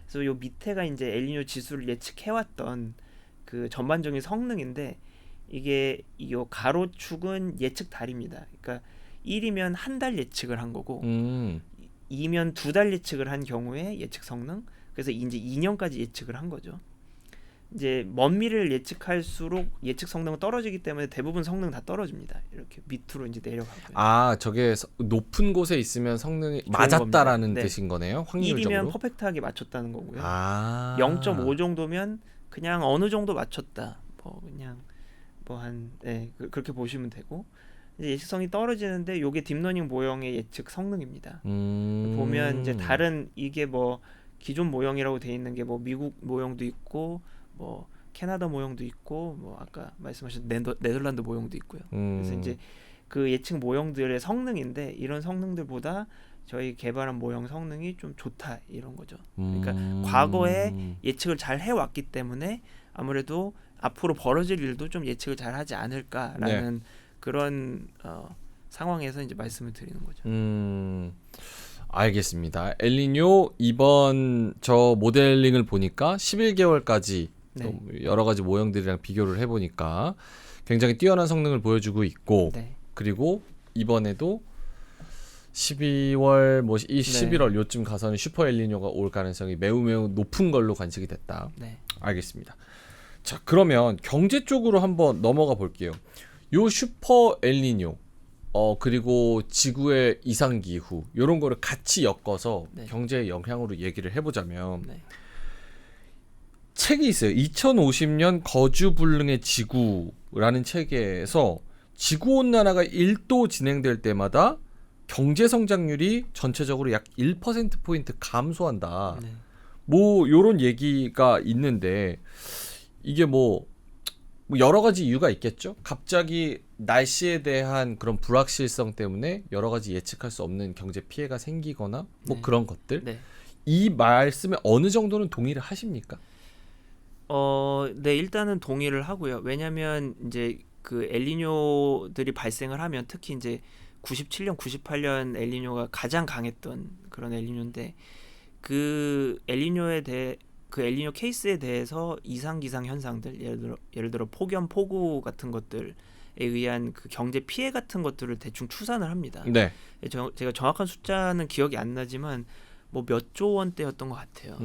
그래서 요 밑에가 이제 엘니뇨 지수를 예측해왔던 그 전반적인 성능인데 이게 요 가로축은 예측 달입니다. 그러니까 1이면 한 달 예측을 한 거고 2면 2달 예측을 한 경우에 예측 성능. 그래서 이제 2년까지 예측을 한 거죠. 이제 먼 미래를 예측할수록 예측 성능은 떨어지기 때문에 대부분 성능 다 떨어집니다. 이렇게 밑으로 이제 내려가고요. 저게 높은 곳에 있으면 성능이 맞았다라는 뜻인 거네요. 확률적으로. 1이면 퍼펙트하게 맞췄다는 거고요. 0.5 정도면 그냥 어느 정도 맞췄다. 뭐 그냥 그렇게 보시면 되고. 이제 예측성이 떨어지는데 요게 딥러닝 모형의 예측 성능입니다. 보면 이제 다른 이게 뭐 기존 모형이라고 돼 있는 게 뭐 미국 모형도 있고 뭐 캐나다 모형도 있고 뭐 아까 말씀하신 네덜란드 모형도 있고요. 그래서 이제 그 예측 모형들의 성능인데 이런 성능들보다 저희 개발한 모형 성능이 좀 좋다 이런 거죠. 그러니까 과거에 예측을 잘 해왔기 때문에 아무래도 앞으로 벌어질 일도 좀 예측을 잘 하지 않을까라는 그런 상황에서 이제 말씀을 드리는 거죠. 알겠습니다. 엘니뇨 이번 저 모델링을 보니까 11개월까지 여러 가지 모형들이랑 비교를 해보니까 굉장히 뛰어난 성능을 보여주고 있고 그리고 이번에도 12월 11월 요쯤 가서는 슈퍼 엘니뇨가 올 가능성이 매우 높은 걸로 관측이 됐다. 알겠습니다. 자, 그러면 경제 쪽으로 한번 넘어가 볼게요. 요 슈퍼 엘니뇨 그리고 지구의 이상기후 이런 거를 같이 엮어서 경제의 영향으로 얘기를 해보자면 책이 있어요. 2050년 거주불능의 지구라는 책에서 지구온난화가 1도 진행될 때마다 경제성장률이 전체적으로 약 1%포인트 감소한다. 뭐 요런 얘기가 있는데 이게 뭐 여러 가지 이유가 있겠죠. 갑자기 날씨에 대한 그런 불확실성 때문에 여러 가지 예측할 수 없는 경제 피해가 생기거나 뭐 그런 것들. 이 말씀에 어느 정도는 동의를 하십니까? 네, 일단은 동의를 하고요. 왜냐하면 이제 그 엘니뇨들이 발생을 하면 특히 이제 97년, 98년 엘니뇨가 가장 강했던 그런 엘니뇨인데 그 엘니뇨에 대해 그 엘니뇨 케이스에 대해서 이상 기상 현상들 예를 들어 폭염, 폭우 같은 것들에 의한 그 경제 피해 같은 것들을 대충 추산을 합니다. 제가 정확한 숫자는 기억이 안 나지만 뭐 몇 조 원대였던 것 같아요.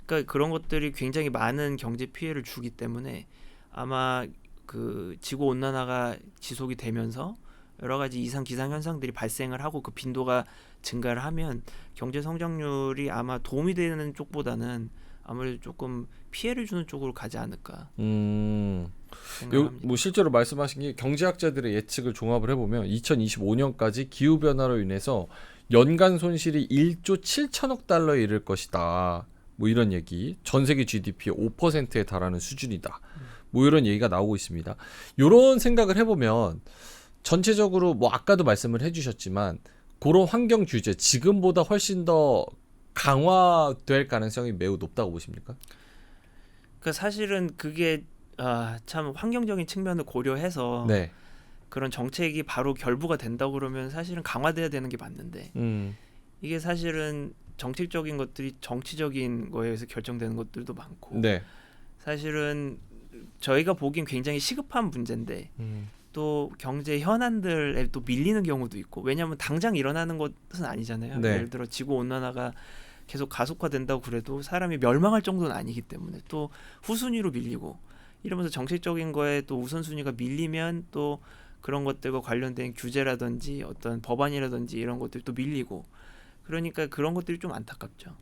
그러니까 그런 것들이 굉장히 많은 경제 피해를 주기 때문에 아마 그 지구 온난화가 지속이 되면서 여러 가지 이상 기상 현상들이 발생을 하고 그 빈도가 증가를 하면 경제 성장률이 아마 도움이 되는 쪽보다는 아무래도 조금 피해를 주는 쪽으로 가지 않을까 생각합니다. 뭐 실제로 말씀하신 게 경제학자들의 예측을 종합을 해보면 2025년까지 기후 변화로 인해서 연간 손실이 1조 7천억 달러에 이를 것이다. 뭐 이런 얘기. 전 세계 GDP의 5%에 달하는 수준이다. 뭐 이런 얘기가 나오고 있습니다. 이런 생각을 해보면 전체적으로 뭐 아까도 말씀을 해주셨지만 그런 환경 규제 지금보다 훨씬 더 강화될 가능성이 매우 높다고 보십니까? 그러니까 사실은 그게 참 환경적인 측면을 고려해서 네. 그런 정책이 바로 결부가 된다고 그러면 사실은 강화돼야 되는 게 맞는데 이게 사실은 정책적인 것들이 정치적인 거에 의해서 결정되는 것들도 많고 네. 사실은 저희가 보기엔 굉장히 시급한 문제인데 또 경제 현안들에 또 밀리는 경우도 있고 왜냐하면 당장 일어나는 것은 아니잖아요. 네. 예를 들어 지구 온난화가 계속 가속화된다고 그래도 사람이 멸망할 정도는 아니기 때문에 또 후순위로 밀리고 이러면서 정책적인 거에 또 우선순위가 밀리면 또 그런 것들과 관련된 규제라든지 어떤 법안이라든지 이런 것들이 또 밀리고 그러니까 그런 것들이 좀 안타깝죠.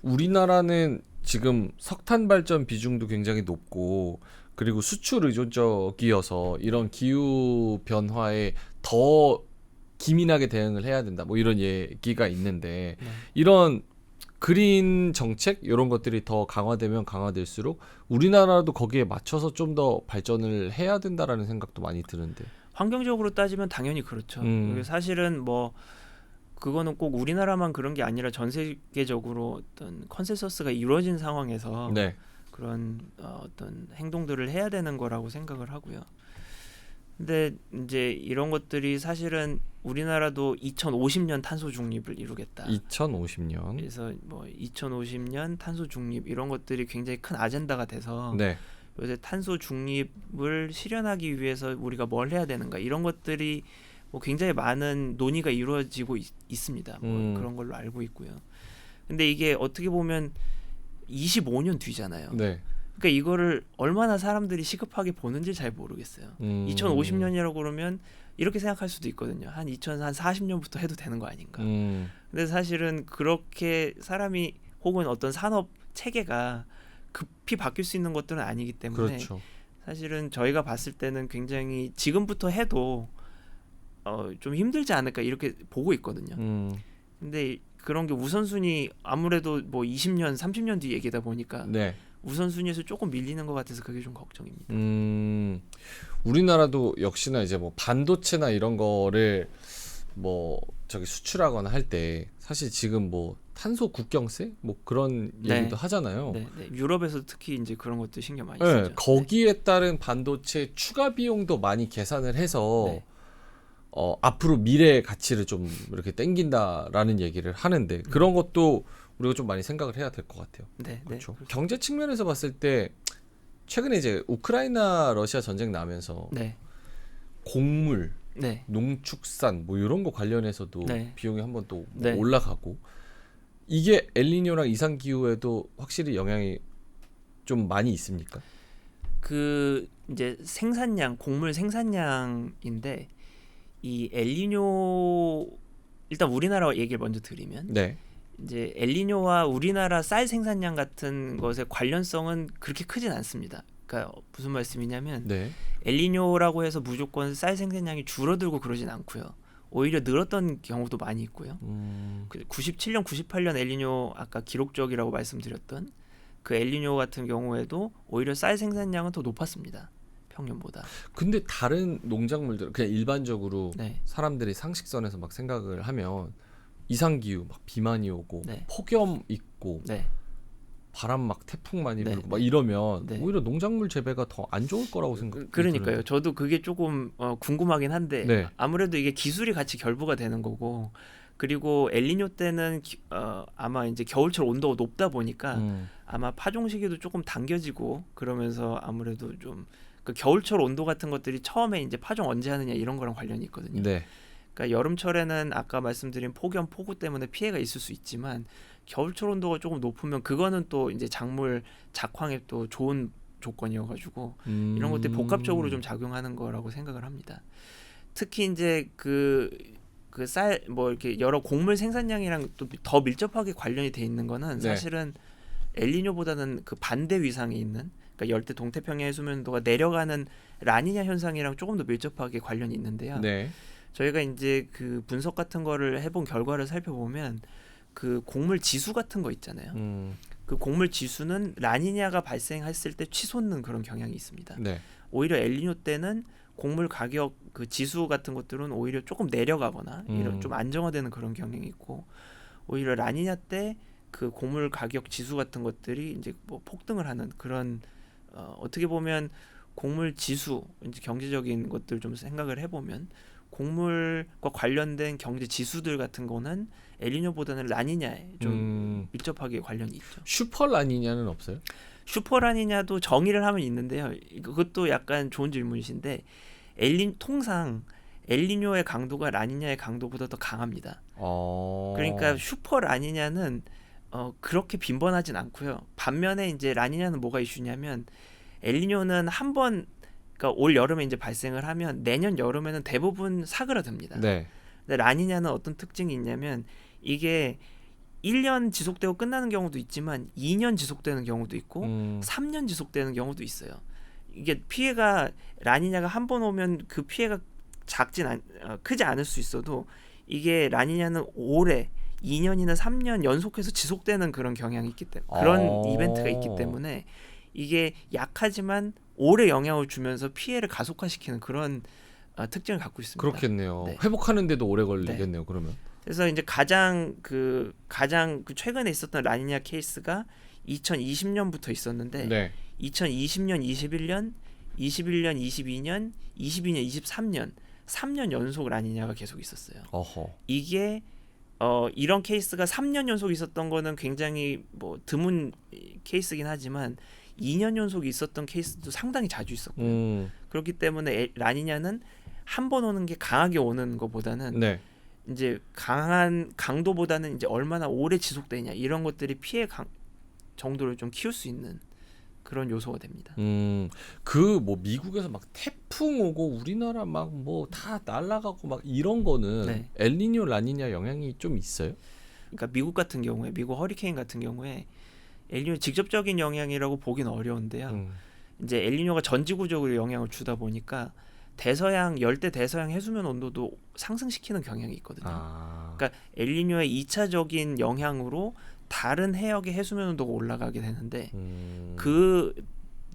우리나라는 지금 석탄 발전 비중도 굉장히 높고 그리고 수출 의존적이어서 이런 기후 변화에 더 기민하게 대응을 해야 된다. 뭐 이런 얘기가 있는데 이런 그린 정책 이런 것들이 더 강화되면 강화될수록 우리나라도 거기에 맞춰서 좀 더 발전을 해야 된다라는 생각도 많이 드는데 환경적으로 따지면 당연히 그렇죠. 사실은 뭐 그거는 꼭 우리나라만 그런 게 아니라 전 세계적으로 어떤 컨센서스가 이루어진 상황에서 네. 그런 어떤 행동들을 해야 되는 거라고 생각을 하고요. 근데 이제 이런 것들이 사실은 우리나라도 2050년 탄소 중립을 이루겠다. 2050년. 그래서 뭐 2050년 탄소 중립 이런 것들이 굉장히 큰 아젠다가 돼서 네. 요새 탄소 중립을 실현하기 위해서 우리가 뭘 해야 되는가 이런 것들이 뭐 굉장히 많은 논의가 이루어지고 있습니다. 뭐 그런 걸로 알고 있고요. 근데 이게 어떻게 보면 25년 뒤잖아요. 네. 그러니까 이거를 얼마나 사람들이 시급하게 보는지 잘 모르겠어요. 2050년이라고 그러면 이렇게 생각할 수도 있거든요. 한 2040년부터 해도 되는 거 아닌가. 근데 사실은 그렇게 사람이 혹은 어떤 산업 체계가 급히 바뀔 수 있는 것들은 아니기 때문에 그렇죠. 사실은 저희가 봤을 때는 굉장히 지금부터 해도 좀 힘들지 않을까 이렇게 보고 있거든요. 근데 그런 게 우선순위 아무래도 뭐 20년, 30년 뒤 얘기다 보니까 네. 우선순위에서 조금 밀리는 것 같아서 그게 좀 걱정입니다. 우리나라도 역시나 이제 뭐 반도체나 이런 거를 뭐 저기 수출하거나 할 때 사실 지금 뭐 탄소 국경세 뭐 그런 얘기도 하잖아요. 네. 유럽에서 특히 이제 그런 것도 신경 많이 네, 쓰죠. 거기에 따른 반도체 추가 비용도 많이 계산을 해서 앞으로 미래의 가치를 좀 이렇게 땡긴다라는 얘기를 하는데 그런 것도 우리가 좀 많이 생각을 해야 될 것 같아요. 네, 그렇죠. 네, 경제 측면에서 봤을 때 최근에 이제 우크라이나 러시아 전쟁 나면서 곡물, 농축산 뭐 이런 거 관련해서도 비용이 한번 또 올라가고 이게 엘니뇨랑 이상 기후에도 확실히 영향이 좀 많이 있습니까? 그 이제 생산량, 곡물 생산량인데 이 엘니뇨 일단 우리나라 얘기를 먼저 드리면 이제 엘니뇨와 우리나라 쌀 생산량 같은 것의 관련성은 그렇게 크진 않습니다. 그러니까 무슨 말씀이냐면 엘니뇨라고 해서 무조건 쌀 생산량이 줄어들고 그러진 않고요. 오히려 늘었던 경우도 많이 있고요. 97년, 98년 엘니뇨 아까 기록적이라고 말씀드렸던 그 엘니뇨 같은 경우에도 오히려 쌀 생산량은 더 높았습니다. 평년보다. 근데 다른 농작물들 그냥 일반적으로 사람들이 상식선에서 막 생각을 하면 이상기후 막 비만이 오고 폭염 있고 바람 막 태풍 많이 불고 막 이러면 오히려 농작물 재배가 더 안 좋을 거라고 생각해요. 그러니까요. 저도 그게 조금 궁금하긴 한데 아무래도 이게 기술이 같이 결부가 되는 거고 그리고 엘니뇨 때는 아마 이제 겨울철 온도가 높다 보니까 아마 파종 시기도 조금 당겨지고 그러면서 아무래도 좀 그 겨울철 온도 같은 것들이 처음에 이제 파종 언제 하느냐 이런 거랑 관련이 있거든요. 그러니까 여름철에는 아까 말씀드린 폭염, 폭우 때문에 피해가 있을 수 있지만 겨울철 온도가 조금 높으면 그거는 또 이제 작물 작황에 또 좋은 조건이어가지고 이런 것들이 복합적으로 좀 작용하는 거라고 생각을 합니다. 특히 이제 뭐 이렇게 여러 곡물 생산량이랑 또 더 밀접하게 관련이 돼 있는 거는 사실은 엘니뇨보다는 그 반대 위상에 있는, 그러니까 열대 동태평양 해수면도가 내려가는 라니냐 현상이랑 조금 더 밀접하게 관련이 있는데요. 저희가 이제 그 분석 같은 거를 해본 결과를 살펴보면 그 곡물 지수 같은 거 있잖아요. 그 곡물 지수는 라니냐가 발생했을 때 치솟는 그런 경향이 있습니다. 오히려 엘니뇨 때는 곡물 가격 그 지수 같은 것들은 오히려 조금 내려가거나 이런 좀 안정화되는 그런 경향이 있고, 오히려 라니냐 때 그 곡물 가격 지수 같은 것들이 이제 뭐 폭등을 하는 그런 어떻게 보면 곡물 지수, 이제 경제적인 것들 좀 생각을 해보면 곡물과 관련된 경제 지수들 같은 거는 엘니뇨보다는 라니냐에 좀 밀접하게 관련이 있죠. 슈퍼 라니냐는 없어요? 슈퍼 라니냐도 정의를 하면 있는데요. 그것도 약간 좋은 질문이신데 통상 엘니뇨의 강도가 라니냐의 강도보다 더 강합니다. 그러니까 슈퍼 라니냐는 그렇게 빈번하진 않고요. 반면에 이제 라니냐는 뭐가 이슈냐면 엘니뇨는 한 번, 그러니까 올 여름에 이제 발생을 하면 내년 여름에는 대부분 사그라듭니다. 근데 라니냐는 어떤 특징이 있냐면 이게 1년 지속되고 끝나는 경우도 있지만 2년 지속되는 경우도 있고 3년 지속되는 경우도 있어요. 이게 피해가 라니냐가 한 번 오면 그 피해가 크지 않을 수 있어도 이게 라니냐는 오래 2년이나 3년 연속해서 지속되는 그런 경향이 있기 때문에 그런 이벤트가 있기 때문에 이게 약하지만 오래 영향을 주면서 피해를 가속화시키는 그런 특징을 갖고 있습니다. 그렇겠네요. 회복하는데도 오래 걸리겠네요. 그러면. 그래서 이제 가장 최근에 있었던 라니냐 케이스가 2020년부터 있었는데 2020년, 21년, 22년, 22년, 23년 3년 연속 라니냐가 계속 있었어요. 이게 이런 케이스가 3년 연속 있었던 거는 굉장히 뭐 드문 케이스긴 하지만 2년 연속 있었던 케이스도 상당히 자주 있었고요. 그렇기 때문에 라니냐는 한 번 오는 게 강하게 오는 것보다는 이제 강한 강도보다는 이제 얼마나 오래 지속되냐 이런 것들이 피해 정도를 좀 키울 수 있는 그런 요소가 됩니다. 그 뭐 미국에서 막 태풍 오고 우리나라 막 뭐 다 날아가고 막 이런 거는 엘니뇨 라니냐 영향이 좀 있어요? 그러니까 미국 같은 경우에 미국 허리케인 같은 경우에 엘니뇨 직접적인 영향이라고 보기는 어려운데요. 이제 엘니뇨가 전지구적으로 영향을 주다 보니까 열대 대서양 해수면 온도도 상승시키는 경향이 있거든요. 그러니까 엘니뇨의 2차적인 영향으로 다른 해역의 해수면 온도가 올라가게 되는데 그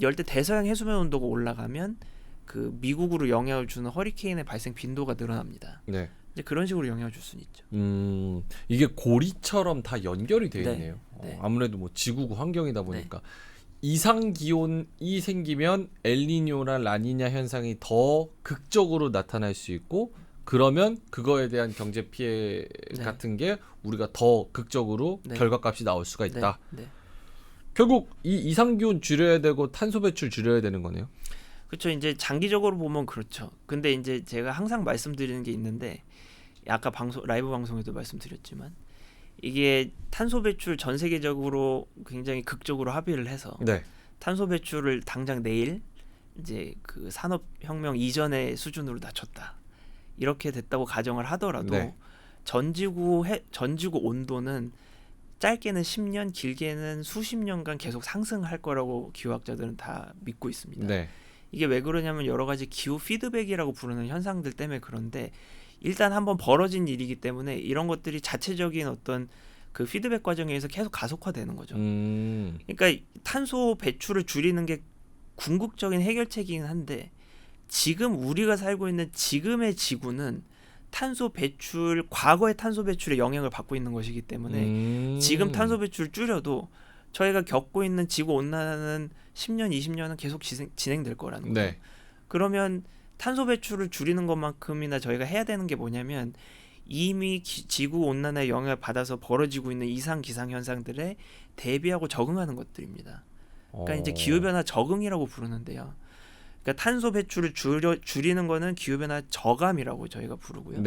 열대 대서양 해수면 온도가 올라가면 그 미국으로 영향을 주는 허리케인의 발생 빈도가 늘어납니다. 이제 그런 식으로 영향을 줄 수는 있죠. 이게 고리처럼 다 연결이 되어 있네요. 아무래도 뭐 지구구 환경이다 보니까 이상 기온이 생기면 엘니뇨나 라니냐 현상이 더 극적으로 나타날 수 있고, 그러면 그거에 대한 경제 피해 같은 게 우리가 더 극적으로 결과값이 나올 수가 있다. 결국 이 이상 기온 줄여야 되고 탄소 배출 줄여야 되는 거네요. 그렇죠. 이제 장기적으로 보면 그렇죠. 근데 이제 제가 항상 말씀드리는 게 있는데, 아까 라이브 방송에도 말씀드렸지만 이게 탄소 배출 전 세계적으로 굉장히 극적으로 합의를 해서 탄소 배출을 당장 내일 이제 그 산업혁명 이전의 수준으로 낮췄다. 이렇게 됐다고 가정을 하더라도 전지구 온도는 짧게는 10년, 길게는 수십 년간 계속 상승할 거라고 기후학자들은 다 믿고 있습니다. 이게 왜 그러냐면 여러 가지 기후 피드백이라고 부르는 현상들 때문에 그런데, 일단 한번 벌어진 일이기 때문에 이런 것들이 자체적인 어떤 그 피드백 과정에 의해서 계속 가속화되는 거죠. 그러니까 탄소 배출을 줄이는 게 궁극적인 해결책이긴 한데, 지금 우리가 살고 있는 지금의 지구는 과거의 탄소 배출의 영향을 받고 있는 것이기 때문에 지금 탄소 배출을 줄여도 저희가 겪고 있는 지구 온난화는 10년, 20년은 계속 진행될 거라는 거예요. 그러면 탄소 배출을 줄이는 것만큼이나 저희가 해야 되는 게 뭐냐면, 이미 지구 온난화의 영향을 받아서 벌어지고 있는 이상 기상 현상들에 대비하고 적응하는 것들입니다. 그러니까 이제 기후변화 적응이라고 부르는데요. 그러니까 탄소 배출을 줄이는 거는 기후변화 저감이라고 저희가 부르고요.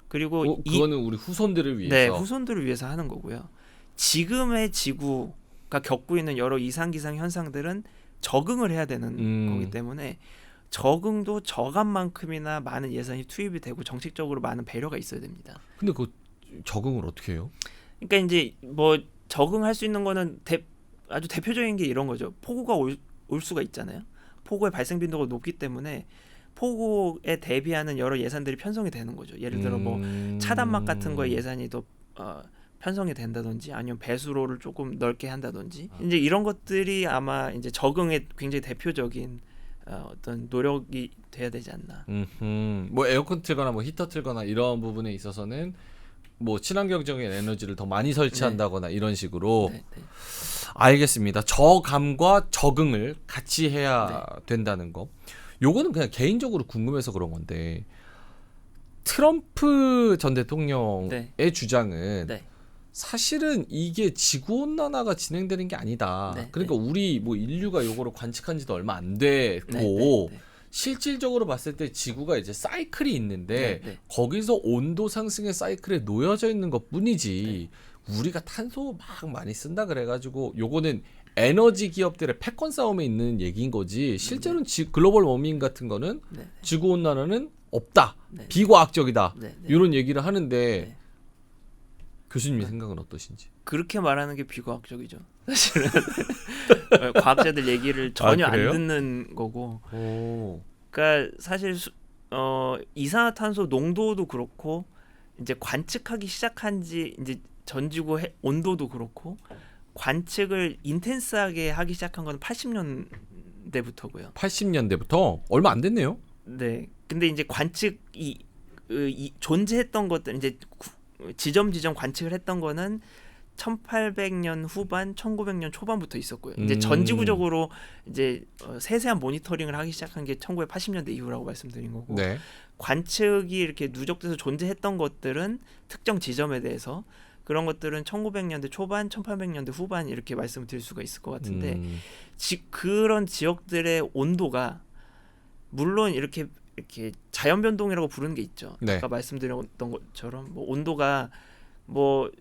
그리고 그거는 우리 후손들을 위해서. 후손들을 위해서 하는 거고요. 지금의 지구가 겪고 있는 여러 이상 기상 현상들은 적응을 해야 되는 거기 때문에 적응도 저간만큼이나 많은 예산이 투입이 되고 정책적으로 많은 배려가 있어야 됩니다. 근데 그 적응을 어떻게 해요? 그러니까 이제 뭐 적응할 수 있는 거는 아주 대표적인 게 이런 거죠. 폭우가 올 수가 있잖아요. 폭우의 발생 빈도가 높기 때문에 폭우에 대비하는 여러 예산들이 편성이 되는 거죠. 예를 들어 뭐 차단막 같은 거에 예산이 더 편성이 된다든지 아니면 배수로를 조금 넓게 한다든지 이제 이런 것들이 아마 이제 적응의 굉장히 대표적인 어떤 노력이 돼야 되지 않나. 뭐 에어컨 틀거나 뭐 히터 틀거나 이런 부분에 있어서는 뭐 친환경적인 에너지를 더 많이 설치한다거나 네. 이런 식으로. 네, 네. 알겠습니다. 저감과 적응을 같이 해야 네. 된다는 거. 요거는 그냥 개인적으로 궁금해서 그런 건데 트럼프 전 대통령의 네. 주장은 네. 사실은 이게 지구온난화가 진행되는 게 아니다. 네. 그러니까 우리 뭐 인류가 요거를 관측한 지도 얼마 안 됐고 네. 네. 네. 실질적으로 봤을 때 지구가 이제 사이클이 있는데 네. 네. 거기서 온도 상승의 사이클에 놓여져 있는 것뿐이지 우리가 탄소 막 많이 쓴다 그래가지고 요거는 에너지 기업들의 패권 싸움에 있는 얘기인 거지 실제로는 글로벌 워밍 같은 거는 네. 지구온난화는 없다. 네. 비과학적이다. 네. 네. 이런 얘기를 하는데 네. 교수님의 생각은 어떠신지? 그렇게 말하는 게 비과학적이죠. 사실은 과학자들 얘기를 전혀 안 듣는 거고. 그러니까 사실 이산화탄소 농도도 그렇고 이제 관측하기 시작한 지 이제 전 지구 온도도 그렇고 관측을 인텐스하게 하기 시작한 건 80년대부터고요. 80년대부터 얼마 안 됐네요. 네. 근데 이제 관측이 존재했던 것들 이제 지점 관측을 했던 거는 1800년 후반, 1900년 초반부터 있었고요. 이제 전지구적으로 이제 세세한 모니터링을 하기 시작한 게 1980년대 이후라고 말씀드린 거고. 네. 관측이 이렇게 누적돼서 존재했던 것들은 특정 지점에 대해서 그런 것들은 1900년대 초반, 1800년대 후반 이렇게 말씀을 드릴 수가 있을 것 같은데 그런 지역들의 온도가 물론 이렇게 자연 변동이라고 부르는 게 있죠. 네. 아까 말씀드렸던 것처럼 뭐 온도가 뭐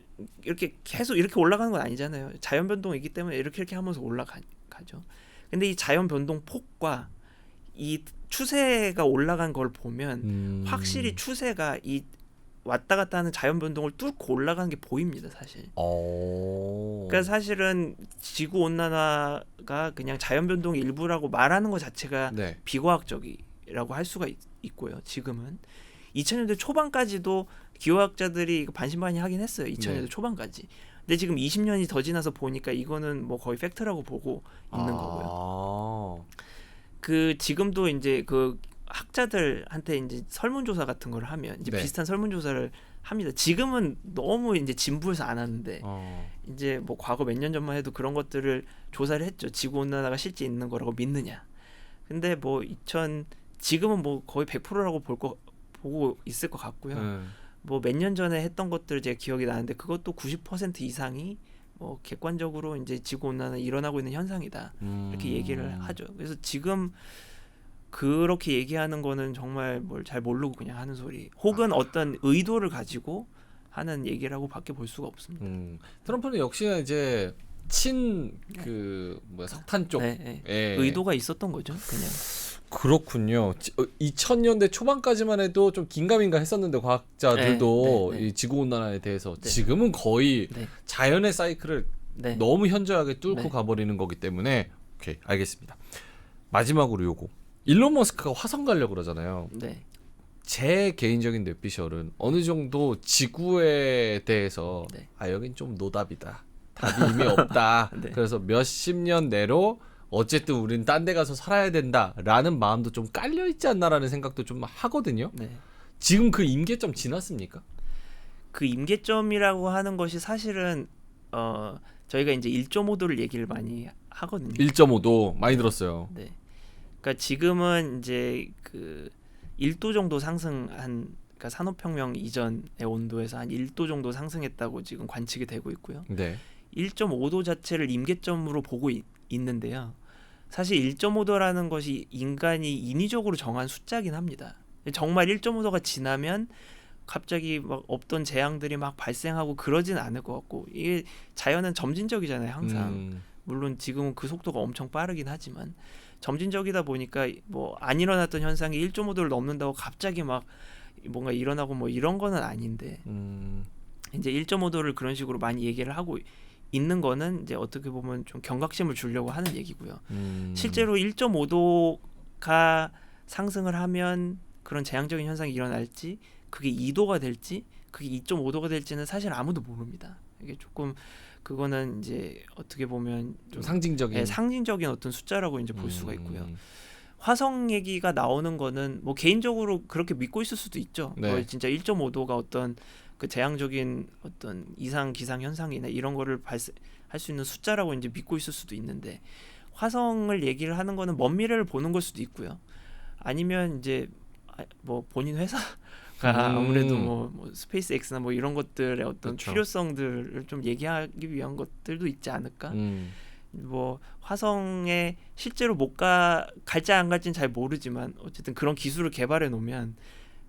이렇게 계속 이렇게 올라가는 건 아니잖아요. 자연 변동이기 때문에 이렇게 하면서 올라가죠. 근데 이 자연 변동 폭과 이 추세가 올라간 걸 보면 확실히 추세가 이 왔다 갔다 하는 자연 변동을 뚫고 올라가는 게 보입니다, 사실. 그러니까 사실은 지구 온난화가 그냥 자연 변동의 일부라고 말하는 것 자체가 네. 비과학적이라고 할 수가 있고요. 지금은 2000년대 초반까지도 기후학자들이 반신반의하긴 했어요. 2000년대 초반까지. 근데 지금 20년이 더 지나서 보니까 이거는 뭐 거의 팩트라고 보고 있는 거고요. 그 지금도 이제 그 학자들한테 이제 설문조사 같은 걸 하면 이제 비슷한 설문조사를 합니다. 지금은 너무 이제 진부해서 안 하는데 이제 뭐 과거 몇 년 전만 해도 그런 것들을 조사를 했죠. 지구 온난화가 실제 있는 거라고 믿느냐. 근데 뭐 지금은 뭐 거의 100%라고 보고 있을 것 같고요. 뭐 몇 년 전에 했던 것들 제가 기억이 나는데 그것도 90% 이상이 뭐 객관적으로 이제 지구 온난화 일어나고 있는 현상이다. 이렇게 얘기를 하죠. 그래서 지금 그렇게 얘기하는 거는 정말 뭘 잘 모르고 그냥 하는 소리. 혹은 어떤 의도를 가지고 하는 얘기라고 밖에 볼 수가 없습니다. 트럼프는 역시나 이제 석탄 쪽 의도가 있었던 거죠, 그냥. 그렇군요. 2000년대 초반까지만 해도 좀 긴가민가 했었는데 과학자들도 이 지구 온난화에 대해서 지금은 거의 자연의 사이클을 너무 현저하게 뚫고 가버리는 거기 때문에 오케이, 알겠습니다. 마지막으로 요거. 일론 머스크가 화성 가려고 그러잖아요. 제 개인적인 뇌피셜은 어느 정도 지구에 대해서 여긴 좀 노답이다. 답이 이미 없다. 그래서 몇십 년 내로 어쨌든 우린 딴 데 가서 살아야 된다라는 마음도 좀 깔려 있지 않나라는 생각도 좀 하거든요. 지금 그 임계점 지났습니까? 그 임계점이라고 하는 것이 사실은 저희가 이제 1.5도를 얘기를 많이 하거든요. 1.5도 많이 들었어요. 그러니까 지금은 이제 그 1도 정도 상승한, 그러니까 산업혁명 이전의 온도에서 한 1도 정도 상승했다고 지금 관측이 되고 있고요. 1.5도 자체를 임계점으로 보고 있는데요. 사실 1.5도라는 것이 인간이 인위적으로 정한 숫자긴 합니다. 정말 1.5도가 지나면 갑자기 막 없던 재앙들이 막 발생하고 그러진 않을 것 같고, 이게 자연은 점진적이잖아요, 항상. 물론 지금은 그 속도가 엄청 빠르긴 하지만 점진적이다 보니까 뭐 안 일어났던 현상이 1.5도를 넘는다고 갑자기 막 뭔가 일어나고 뭐 이런 거는 아닌데 이제 1.5도를 그런 식으로 많이 얘기를 하고 있는 거는 이제 어떻게 보면 좀 경각심을 주려고 하는 얘기고요. 실제로 1.5도가 상승을 하면 그런 재앙적인 현상이 일어날지 그게 2도가 될지 그게 2.5도가 될지는 사실 아무도 모릅니다. 이게 조금 그거는 이제 어떻게 보면 좀 상징적인 상징적인 어떤 숫자라고 이제 볼 수가 있고요. 화성 얘기가 나오는 거는 뭐 개인적으로 그렇게 믿고 있을 수도 있죠. 네. 진짜 1.5도가 어떤 그 재앙적인 어떤 이상 기상 현상이나 이런 거를 할 수 있는 숫자라고 이제 믿고 있을 수도 있는데 화성을 얘기를 하는 거는 먼 미래를 보는 걸 수도 있고요. 아니면 이제 뭐 본인 회사가 아무래도 뭐 스페이스X나 뭐 이런 것들의 어떤 그렇죠. 필요성들을 좀 얘기하기 위한 것들도 있지 않을까? 뭐 화성에 실제로 갈지 안 갈지는 잘 모르지만 어쨌든 그런 기술을 개발해 놓으면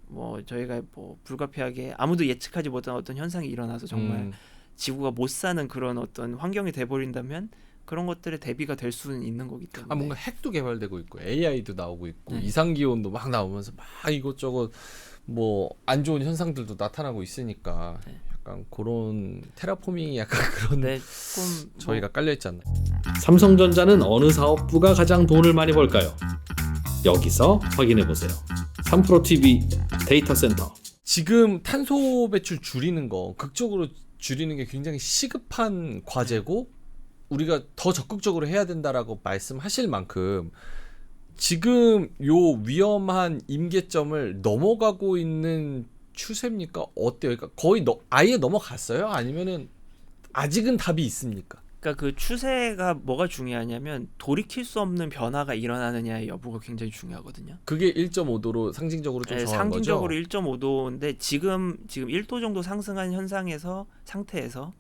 뭐 저희가 뭐 불가피하게 아무도 예측하지 못한 어떤 현상이 일어나서 정말 지구가 못 사는 그런 어떤 환경이 돼버린다면 그런 것들의 대비가 될 수는 있는 거기 때문에 뭔가 핵도 개발되고 있고 AI도 나오고 있고 이상기온도 막 나오면서 막 이것저것 뭐 안 좋은 현상들도 나타나고 있으니까 약간 그런 테라포밍이 약간 그런 조금 저희가 깔려있지 않나요? 삼성전자는 어느 사업부가 가장 돈을 많이 벌까요? 여기서 확인해보세요. 3프로TV 데이터 센터. 지금 탄소 배출 줄이는 거 극적으로 줄이는 게 굉장히 시급한 과제고 우리가 더 적극적으로 해야 된다라고 말씀하실 만큼 지금 요 위험한 임계점을 넘어가고 있는 추세입니까? 어때요? 그러니까 거의 아예 넘어갔어요? 아니면은 아직은 답이 있습니까? 그러니까 그 추세가 뭐가 중요하냐면 돌이킬 수 없는 변화가 일어나느냐의 여부가 굉장히 중요하거든요. 그게 1.5도로 상징적으로 좀 정한 상징적으로 거죠? 1.5도인데 지금 1도 정도 상승한 상태에서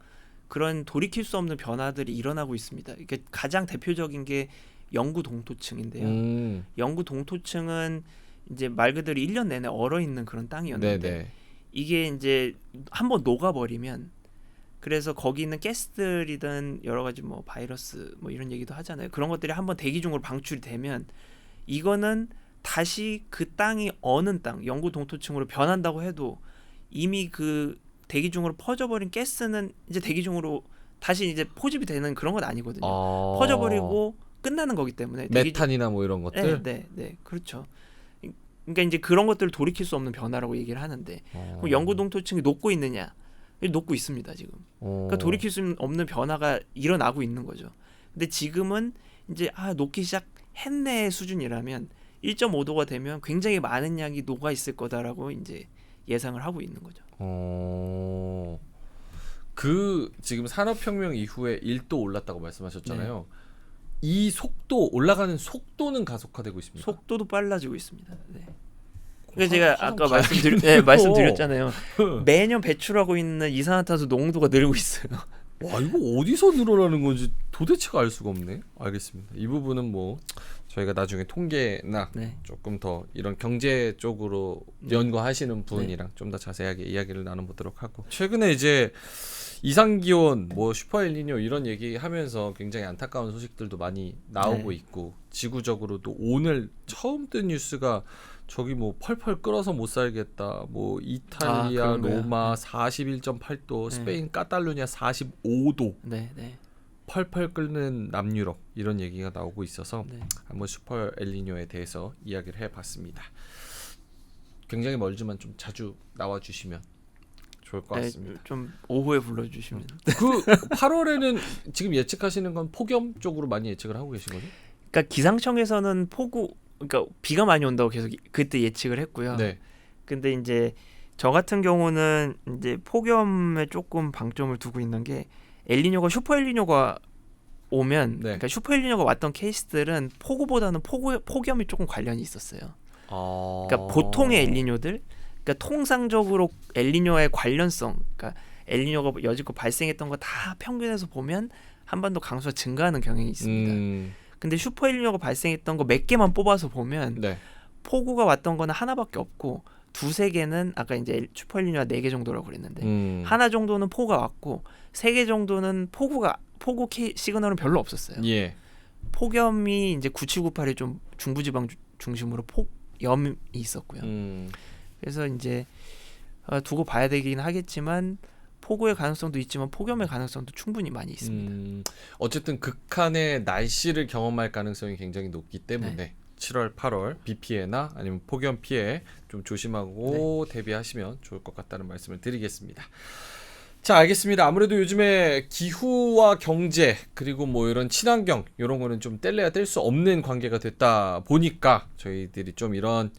그런 돌이킬 수 없는 변화들이 일어나고 있습니다. 이게 가장 대표적인 게 영구 동토층인데요. 영구 동토층은 이제 말 그대로 1년 내내 얼어 있는 그런 땅이었는데 이게 이제 한번 녹아버리면 그래서 거기 있는 가스들이든 여러 가지 뭐 바이러스 뭐 이런 얘기도 하잖아요. 그런 것들이 한번 대기 중으로 방출이 되면 이거는 다시 그 땅이 어는 땅, 영구 동토층으로 변한다고 해도 이미 그 대기 중으로 퍼져버린 가스는 이제 대기 중으로 다시 이제 포집이 되는 그런 건 아니거든요. 퍼져버리고 끝나는 거기 때문에 메탄이나 뭐 이런 것들. 네, 그렇죠. 그러니까 이제 그런 것들을 돌이킬 수 없는 변화라고 얘기를 하는데 그럼 영구 동토층이 녹고 있느냐? 녹고 있습니다 지금. 그러니까 돌이킬 수 없는 변화가 일어나고 있는 거죠. 근데 지금은 이제 녹기 시작했네 수준이라면 1.5도가 되면 굉장히 많은 양이 녹아 있을 거다라고 이제 예상을 하고 있는 거죠. 그 지금 산업혁명 이후에 1도 올랐다고 말씀하셨잖아요. 이 속도 올라가는 속도는 가속화되고 있습니다. 속도도 빨라지고 있습니다. 네. 그러니까 제가 아까 말씀드렸잖아요. 매년 배출하고 있는 이산화탄소 농도가 늘고 있어요. 와 이거 어디서 늘어나는 건지 도대체가 알 수가 없네. 알겠습니다. 이 부분은 뭐 저희가 나중에 통계나 조금 더 이런 경제 쪽으로 연구하시는 분이랑 좀 더 자세하게 이야기를 나눠보도록 하고 최근에 이제 이상기온 뭐 슈퍼엘니뇨 이런 얘기하면서 굉장히 안타까운 소식들도 많이 나오고 있고 지구적으로도 오늘 처음 뜬 뉴스가 저기 뭐 펄펄 끓어서 못 살겠다. 뭐 이탈리아 로마 41.8도, 스페인 카탈루냐 45도. 펄펄 끓는 남유럽 이런 얘기가 나오고 있어서 한번 슈퍼 엘니뇨에 대해서 이야기를 해봤습니다. 굉장히 멀지만 좀 자주 나와주시면 좋을 것 같습니다. 좀 오후에 불러주시면. 그 8월에는 지금 예측하시는 건 폭염 쪽으로 많이 예측을 하고 계신 거죠? 그러니까 기상청에서는 그러니까 비가 많이 온다고 계속 그때 예측을 했고요. 근데 이제 저 같은 경우는 이제 폭염에 조금 방점을 두고 있는 게 엘니뇨가 슈퍼 엘니뇨가 오면 그러니까 슈퍼 엘니뇨가 왔던 케이스들은 폭우보다는 폭염이 조금 관련이 있었어요. 그러니까 보통의 엘니뇨들, 그러니까 통상적으로 엘니뇨의 관련성, 그러니까 엘니뇨가 여지껏 발생했던 거 다 평균해서 보면 한반도 강수가 증가하는 경향이 있습니다. 근데 슈퍼 엘니뇨가 발생했던 거 몇 개만 뽑아서 보면 폭우가 왔던 거는 하나밖에 없고 두세 개는 아까 이제 슈퍼 엘니뇨가 4개 정도라고 그랬는데 하나 정도는 폭우가 왔고 3개 정도는 폭우 시그널은 별로 없었어요. 예. 폭염이 이제 9798에 좀 중부지방 중심으로 폭염이 있었고요. 그래서 이제 두고 봐야 되긴 하겠지만 폭우의 가능성도 있지만 폭염의 가능성도 충분히 많이 있습니다. 어쨌든 극한의 날씨를 경험할 가능성이 굉장히 높기 때문에 네. 7월, 8월 비 피해나 아니면 폭염 피해 좀 조심하고 네. 대비하시면 좋을 것 같다는 말씀을 드리겠습니다. 자, 알겠습니다. 아무래도 요즘에 기후와 경제 그리고 뭐 이런 친환경 이런 거는 좀 뗄래야 뗄 수 없는 관계가 됐다 보니까 저희들이 좀 이런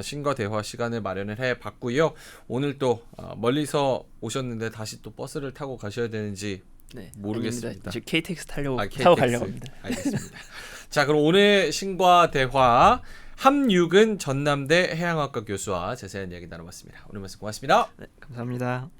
신과 대화 시간을 마련을 해봤고요. 오늘 또 멀리서 오셨는데 다시 또 버스를 타고 가셔야 되는지 네, 모르겠습니다. 저 KTX 타고 가려고 합니다. 알겠습니다. 자, 그럼 오늘 신과 대화 함육은 전남대 해양학과 교수와 자세한 이야기 나눠봤습니다. 오늘 말씀 고맙습니다. 네, 감사합니다.